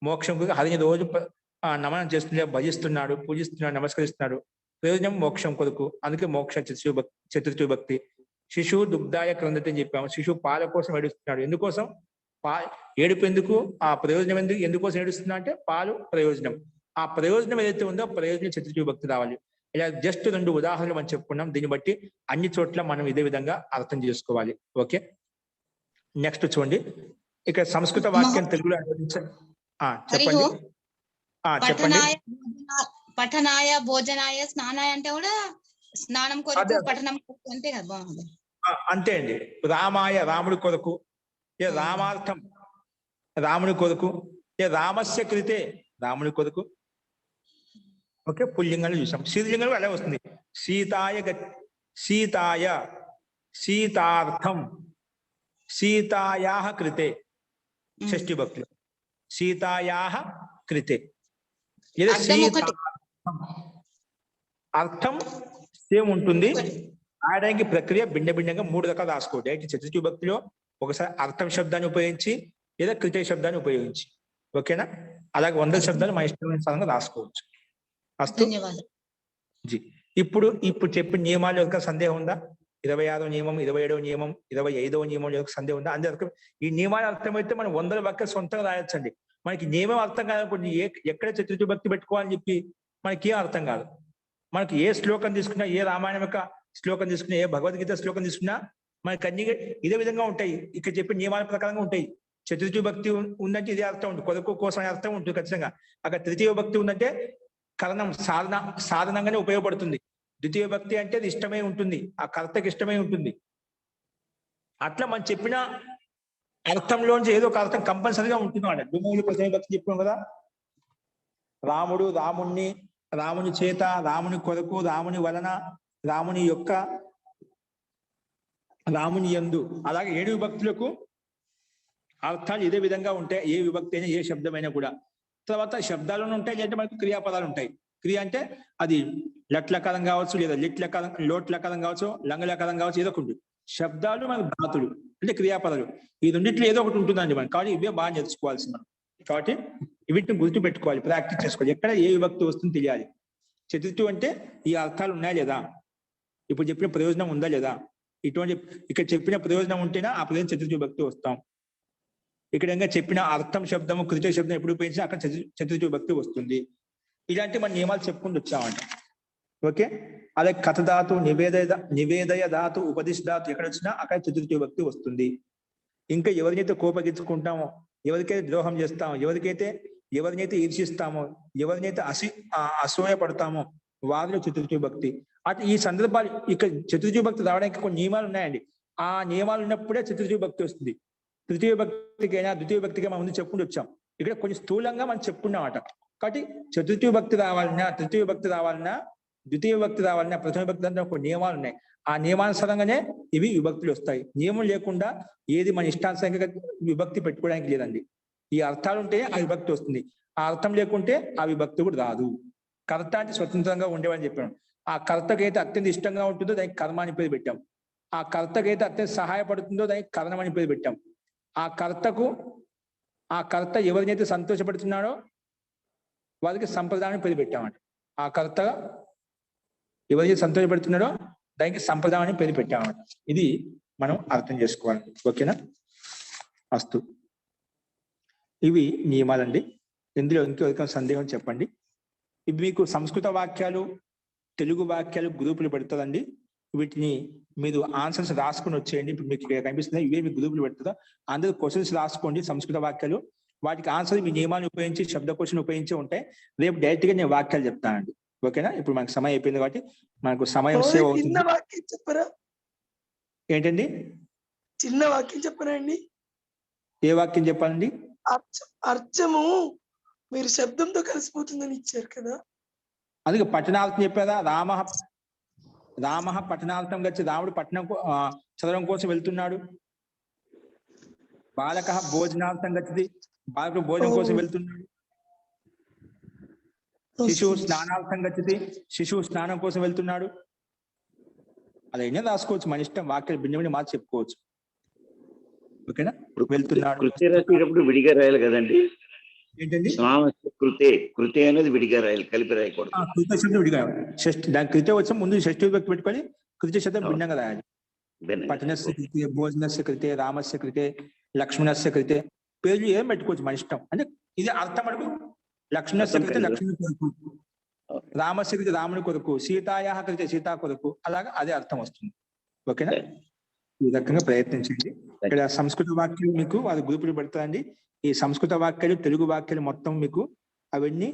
మోక్షం కొరకు హరిని రోజు నమనం చేస్తున్నాడు, భజిస్తున్నాడు, పూజిస్తున్నాడు, నమస్కరిస్తున్నాడు. ప్రయోజనం మోక్షం కొరకు, అందుకే మోక్ష చతుర్థి విభక్తి. శిశువు దుగ్ధాయ క్రందతి అని చెప్పాము. శిశువు పాల కోసం ఏడుస్తున్నాడు. ఎందుకోసం? ఏడుపు ఎందుకు? ఆ ప్రయోజనం ఎందుకోసం ఏడుస్తున్నా అంటే పాలు ప్రయోజనం. ఆ ప్రయోజనం ఏదైతే ఉందో ప్రయోజనం చతుర్థి విభక్తి రావాలి. ఇలా జస్ట్ 2 ఉదాహరణలు మనం చెప్పుకున్నాం. దీన్ని బట్టి అన్ని చోట్ల మనం ఇదే విధంగా అర్థం చేసుకోవాలి. ఓకే, నెక్స్ట్ చూడండి. ఇక్కడ సంస్కృత వాక్యం తెలుగులో చెప్పండి. చెప్పండి. పఠనాయ భోజనాయ స్నానాయ అంటే కూడా స్నానం కొరకు, పఠనం కొరకు అంతే కదా. బాగుంది. అంతే అండి. రామాయ రాముడి కొరకు, ఏ రామార్థం రాముని కొరకు, ఏ రామస్య కృతే రాముని కొరకు. ఓకే, పుల్లింగాలు చూసాం. స్త్రీలింగంలో అలా వస్తుంది. సీతాయ సీతార్థం, సీతాయాః కృతే షష్ఠి భక్తులు, సీతాయాః కృతే. అర్థం సేమ్ ఉంటుంది, రాయడానికి ప్రక్రియ భిన్నంగా 3 రకాలు రాసుకోండి. అయితే చతుర్థి భక్తిలో ఒకసారి అర్థం శబ్దాన్ని ఉపయోగించి లేదా కృతే శబ్దాన్ని ఉపయోగించి, ఓకేనా? అలాగే 100 శబ్దాలు మన ఇష్టమైన స్థలంగా రాసుకోవచ్చు. అస్తు జీ. ఇప్పుడు చెప్పిన నియమాల యొక్క సందేహం ఉందా? 26వ నియమం, 27వ నియమం, 25వ నియమం యొక్క సందేహం ఉందా? అందరికీ ఈ నియమాలు అర్థమైతే మనం 100 వాక్యాలు సొంతంగా రాయొచ్చండి. మనకి నియమం అర్థం కాదనుకోండి, ఎక్కడ చతుర్థి భక్తి పెట్టుకోవాలని చెప్పి మనకి ఏం అర్థం కాదు. మనకి ఏ శ్లోకం తీసుకున్నా, ఏ రామాయణం యొక్క శ్లోకం తీసుకున్నా, ఏ భగవద్గీత శ్లోకం తీసుకున్నా మనకి అన్ని ఇదే విధంగా ఉంటాయి. ఇక్కడ చెప్పిన నియమాల ప్రకారంగా ఉంటాయి. చతుర్థి భక్తి ఉందంటే ఇదే అర్థం ఉంటుంది, కొరకు కోసం అర్థం ఉంటుంది ఖచ్చితంగా. అక్కడ తృతీయ భక్తి ఉందంటే కరణం సాధనంగానే ఉపయోగపడుతుంది. ద్వితీయ భక్తి అంటే అది ఇష్టమై ఉంటుంది, ఆ కర్తకి ఇష్టమై ఉంటుంది. అట్లా మనం చెప్పిన అర్థంలోంచి ఏదో ఒక అర్థం కంపల్సరీగా ఉంటుంది అన్నమాట. దుమూలి ప్రథమ భక్తి చెప్పాం కదా, రాముడు, రాముని చేత, రాముని కొరకు, రాముని వలన, రాముని యొక్క, రాముని యందు. అలాగే 7 విభక్తులకు అర్థాలు ఇదే విధంగా ఉంటాయి. ఏ విభక్తి అయినా, ఏ శబ్దమైనా కూడా. తర్వాత శబ్దాలను ఉంటాయి, లేదంటే మనకు క్రియాపదాలు ఉంటాయి. క్రియ అంటే అది లట్లకారం కావచ్చు, లేదా లోట్లకారం కావచ్చు, లంగలకారం కావచ్చు, ఏదో ఒకటి. శబ్దాలు మనకు ధాతులు అంటే క్రియాపదాలు. ఈ రెండింటిలో ఏదో ఒకటి ఉంటుందండి మనం. కాబట్టి ఇవే బాగా నేర్చుకోవాల్సింది మనం. కాబట్టి వీటిని గుర్తు పెట్టుకోవాలి, ప్రాక్టీస్ చేసుకోవాలి. ఎక్కడ ఏ విభక్తి వస్తుందో తెలియాలి. చతుర్థి అంటే ఈ అర్థాలు ఉన్నాయా లేదా, ఇప్పుడు చెప్పిన ప్రయోజనం ఉందా లేదా, ఇటువంటి ఇక్కడ చెప్పిన ప్రయోజనం ఉంటేనా ఆ ప్రయోజనం చతుర్థి విభక్తి వస్తాం. ఇక్కడ ఇంకా చెప్పిన అర్థం శబ్దము, కృత శబ్దం ఎప్పుడు ఉపయోగించినా అక్కడ చతుర్థి విభక్తి వస్తుంది. ఇలాంటి మన నియమాలు చెప్పుకుంటూ వచ్చామంట. ఓకే, అలాగే కథధాతు, నివేదయ ధాతు, ఉపదిశ ధాతు ఎక్కడ వచ్చినా అక్కడ చతుర్థి విభక్తి వస్తుంది. ఇంకా ఎవరినైతే కోపగించుకుంటామో, ఎవరికైతే ద్రోహం చేస్తామో, ఎవరినైతే ఈర్షిస్తామో, ఎవరినైతే అసూయపడతామో వారిలో చతుర్థి విభక్తి. అటు ఈ సందర్భాలు ఇక్కడ చతుర్థి విభక్తి రావడానికి కొన్ని నియమాలు ఉన్నాయండి. ఆ నియమాలు ఉన్నప్పుడే చతుర్థి విభక్తి వస్తుంది. తృతీయ విభక్తికైనా ద్వితీయ విభక్తిగా మనం ముందు చెప్పుకుంటూ వచ్చాం. ఇక్కడ కొంచెం స్థూలంగా మనం చెప్పుకున్నామట. కాబట్టి చతుర్థి విభక్తి రావాలన్నా, తృతీయ విభక్తి రావాలన్నా, ద్వితీయ విభక్తి రావాలన్నా, ప్రథమ విభక్తి అంటే కొన్ని నియమాలు ఉన్నాయి. ఆ నియమానుసారంగానే ఇవి విభక్తులు వస్తాయి. నియమం లేకుండా ఏది మన ఇష్టానుసారంగా విభక్తి పెట్టుకోవడానికి లేదండి. ఈ అర్థాలు ఉంటే ఆ విభక్తి వస్తుంది, ఆ అర్థం లేకుంటే ఆ విభక్తి కూడా రాదు. కర్త అంటే స్వతంత్రంగా ఉండేవని చెప్పాను. ఆ కర్తకైతే అత్యంత ఇష్టంగా ఉంటుందో దానికి కర్మ అని పేరు పెట్టాం. ఆ కర్తకైతే అత్యంత సహాయపడుతుందో దానికి కరణం అని పేరు పెట్టాం. ఆ కర్త ఎవరినైతే సంతోషపడుతున్నాడో వారికి సంప్రదాయాన్ని పేరు పెట్టామంట. ఆ కర్త ఎవరైతే సంతోషపడుతున్నాడో దానికి సంప్రదాయాన్ని పేరు పెట్టామంట. ఇది మనం అర్థం చేసుకోవాలి. ఓకేనా? అస్తు. ఇవి నియమాలండి. ఇందులో ఇంకెవరికైనా సందేహం చెప్పండి. ఇవి మీకు సంస్కృత వాక్యాలు, తెలుగు వాక్యాలు గ్రూపులు పెడతారండి. వీటిని మీరు ఆన్సర్స్ రాసుకొని వచ్చేయండి. ఇప్పుడు మీకు ఇక్కడ కనిపిస్తుంది, ఇవే మీకు గ్రూపులు పెడుతుందా. అందరూ క్వశ్చన్స్ రాసుకోండి, సంస్కృత వాక్యాలు. వాటికి ఆన్సర్ మీ నియమాన్ని ఉపయోగించి, శబ్దకోశం ఉపయోగించి ఉంటాయి. రేపు డైరెక్ట్ గా నేను వాక్యాలు చెప్తానండి. ఓకేనా? ఇప్పుడు మనకు సమయం అయిపోయింది కాబట్టి మనకు సమయం సేవ్ అవుతుంది. చిన్న వాక్యం చెప్పరా? ఏంటండి? చిన్న వాక్యం చెప్పరా అండి? ఏ వాక్యం చెప్పాలండి? అర్థము మీరు శబ్దంతో కలిసిపోతుందని ఇచ్చారు కదా, అందుకే పట్టణార్థం చెప్పారా. రామ పట్టణార్థం వచ్చి రాముడు పట్టణం చదవడం కోసం వెళ్తున్నాడు. బాలక భోజనార్థం గచ్చిది, బాలకుడు భోజనం కోసం వెళ్తున్నాడు. శిశువు స్నానార్థం గచ్చిది, శిశువు స్నానం కోసం వెళ్తున్నాడు. అలా ఎన్నో రాసుకోవచ్చు, మన ఇష్టం. వాక్యాలు భిన్నమైన మాట చెప్పుకోవచ్చు. ఓకేనా? వెళ్తున్నాడు. కృతే రాసేటప్పుడు విడిగా రాయాలి కదండి. ఏంటండి? కృతే అనేది విడిగా రాయాలి, కలిపి రాయకూడదు. కృత శబ్దం విడిగా షష్ఠి, దాని కృతే వచ్చి ముందు షష్ఠి విభక్తి పెట్టుకొని కృత శబ్దం భిన్నంగా రాయాలి. పఠనస్య కృతే, భోజనస్య కృతే, రామస్య కృతే, లక్ష్మణస్య కృతే, పేర్లు ఏం పెట్టుకోవచ్చు మన ఇష్టం. అంటే ఇది అర్థం అడుగు. లక్ష్మణస్య కృతే లక్ష్మణుని కొరకు, రామస్య కృతే రాముని కొరకు, సీతాయా కృతే సీతా కొరకు, అలాగా అదే అర్థం వస్తుంది. ఓకేనా? ఈ రకంగా ప్రయత్నించండి. ఇక్కడ సంస్కృత వాక్యాలు మీకు అది గ్రూపులు పెడతారండి. ఈ సంస్కృత వాక్యాలు, తెలుగు వాక్యాలు మొత్తం మీకు అవన్నీ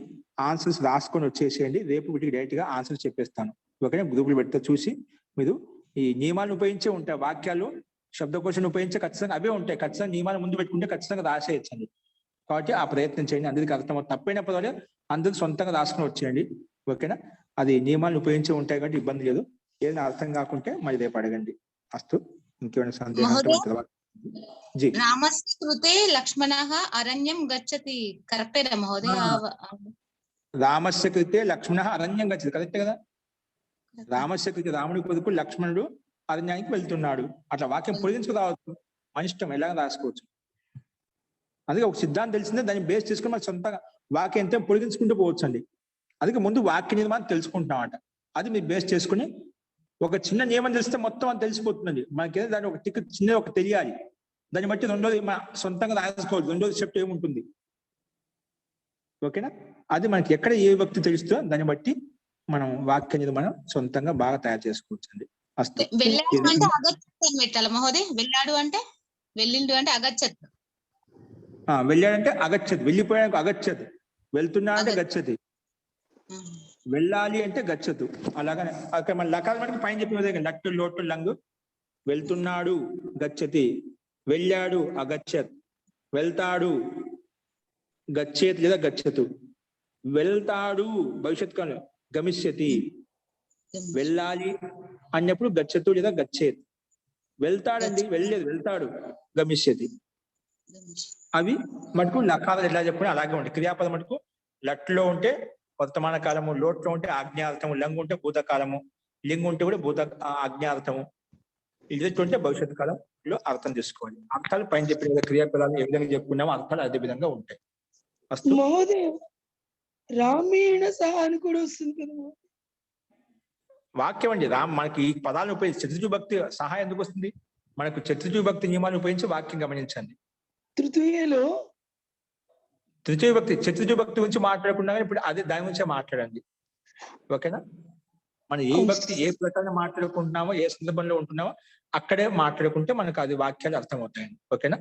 ఆన్సర్స్ రాసుకొని వచ్చేసేయండి. రేపు వీటికి డైరెక్ట్ గా ఆన్సర్స్ చెప్పేస్తాను. ఓకేనా? గ్రూపులు పెడతా చూసి మీరు ఈ నియమాలను ఉపయోగించే ఉంటాయి. వాక్యాలు శబ్దకోశాన్ని ఉపయోగించే ఖచ్చితంగా అవే ఉంటాయి. ఖచ్చితంగా నియమాలు ముందు పెట్టుకుంటే ఖచ్చితంగా రాసేయచ్చండి. కాబట్టి ఆ ప్రయత్నం చేయండి. అందరికీ అర్థం తప్పైనప్పుడు వల్ల అందరూ సొంతంగా రాసుకొని వచ్చేయండి. ఓకేనా? అది నియమాలను ఉపయోగించే ఉంటాయి కాబట్టి ఇబ్బంది లేదు. ఏదైనా అర్థం కాకుంటే మరి రేపు అడగండి. అస్తు. ఇంకేమైనా సందేహం? జీ. రామస్య కృతే లక్ష్మణః అరణ్యం గచ్చతి. కరెక్టేనా మహోదయ? రామస్య కృతే లక్ష్మణః అరణ్యం గచ్చతి. కరెక్టే కదా? రామస్య కృతే రాముడి కొరకు లక్ష్మణుడు అరణ్యానికి వెళ్తున్నాడు. అట్లా వాక్యం పొడిగించుకు రావచ్చు. మన ఇష్టం ఎలా రాసుకోవచ్చు. అందుకే ఒక సిద్ధాంతం తెలిసిందే, దాన్ని బేస్ చేసుకుని మన సొంతంగా వాక్యం ఎంత పొడిగించుకుంటూ పోవచ్చు అండి. అందుకే ముందు వాక్య నిర్మాణం తెలుసుకుంటామట. అది మీరు బేస్ చేసుకుని ఒక చిన్న నియమం తెలిస్తే మొత్తం అని తెలిసిపోతుందండి. మనకేదో దాన్ని ఒక టిక్ చిన్నది ఒక తెలియాలి. దాన్ని బట్టి రెండోది మన సొంతంగా రాసుకోవాలి. రెండోది స్టెప్ ఏముంటుంది. ఓకేనా? అది మనకి ఎక్కడ ఏ వ్యక్తి తెలుస్తుందో దాన్ని బట్టి మనం వాక్య నిర్మాణం సొంతంగా బాగా తయారు చేసుకోవచ్చు అండి. వెళ్ళాడు అంటే అగచ్చత్ అని పెట్టాలి మహోదయ్. వెళ్ళాడు అంటే, వెళ్ళిండు అంటే అగచ్చత్. వెళ్ళాడంటే అగచ్చత్, వెళ్ళిపోయాడు అగచ్చత్, వెళ్తున్నాడంటే గచ్చతి, వెళ్ళాలి అంటే గచ్చతు. అలాగనే అక్కడ మన లకాలు మనకి పైన చెప్పిన లట్టు లోటు లంగు. వెళ్తున్నాడు గచ్చతి, వెళ్ళాడు అగచ్చత్, వెళ్తాడు గచ్చేత్ లేదా గచ్చతు, వెళ్తాడు భవిష్యత్ కాలం గమిష్యతి, వెళ్ళాలి అన్నప్పుడు గచ్చతు లేదా గచ్చేత్. వెళ్తాడండి, వెళ్ళలేదు, వెళ్తాడు గమిష్యతి. అవి మటుకు లకాలు ఎలా చెప్పుకుని అలాగే ఉంటాయి. క్రియాపదం మటుకు లట్లో ఉంటే వర్తమాన కాలము, లోట్లో ఉంటే ఆజ్ఞార్థము, లంగు ఉంటే భూతకాలము, లింగు ఉంటే కూడా భూత ఆజ్ఞార్థము, ఇది ఉంటే భవిష్యత్ కాలంలో అర్థం చేసుకోవాలి. అర్థాలు పైన చెప్పిన క్రియాపదాలు ఏ విధంగా చెప్పుకున్నామో అర్థాలు అదే విధంగా ఉంటాయి. మహోదయ రామేణ సహా అని కూడా వస్తుంది కదా వాక్యం అండి. మనకి ఈ పదాలను ఉపయోగించి చతుర్థి భక్తి సహాయం ఎందుకు వస్తుంది? మనకు చతుర్థి భక్తి నియమాలను ఉపయోగించి వాక్యం గమనించండి. తృతీయ భక్తి గురించి మాట్లాడకుండా ఇప్పుడు అదే దాని గురించే మాట్లాడండి. ఓకేనా? మనం ఏ భక్తి ఏ ప్రకారం మాట్లాడుకుంటున్నామో, ఏ సందర్భంలో ఉంటున్నామో అక్కడే మాట్లాడుకుంటే మనకు అది వాక్యాలు అర్థమవుతాయండి. ఓకేనా?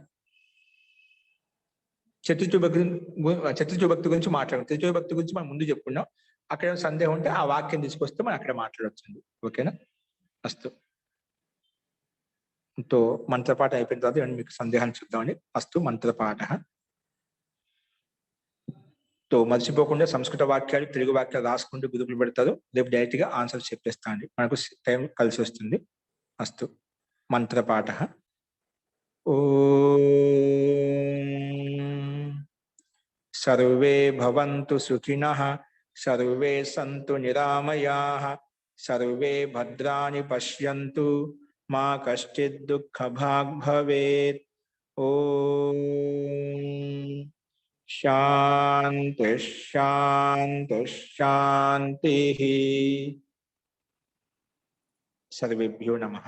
చతుర్థి భక్తి గురించి మాట్లాడాం. చతుర్థి భక్తి గురించి మనం ముందు చెప్పుకున్నాం. అక్కడ సందేహం ఉంటే ఆ వాక్యం తీసుకొస్తే మనం అక్కడ మాట్లాడవచ్చండి. ఓకేనా? అస్తు. తో మంత్రపాఠ అయిపోయిన తర్వాత మీకు సందేహాన్ని చూద్దామండి. అస్తు మంత్రపాఠ. తో మర్చిపోకుండా సంస్కృత వాక్యాలు, తెలుగు వాక్యాలు రాసుకుంటూ గురుపులు పెడతారు. రేపు డైరెక్ట్ గా ఆన్సర్ చెప్పేస్తా అండి. మనకు టైం కలిసి వస్తుంది. అస్తు మంత్రపాఠ. ఓం సర్వే భవంతు సుఖినః, సర్వే సంతు నిరామయాః, సర్వే భద్రాణి పశ్యంతు, మా కశ్చిద్ దుఃఖభాగ్ భవేత్. ఓం శాంతి శాంతి శాంతి. సర్వేభ్యో నమః.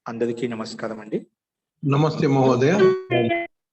అందరికీ నమస్కారం అండి. నమస్తే మహోదయ.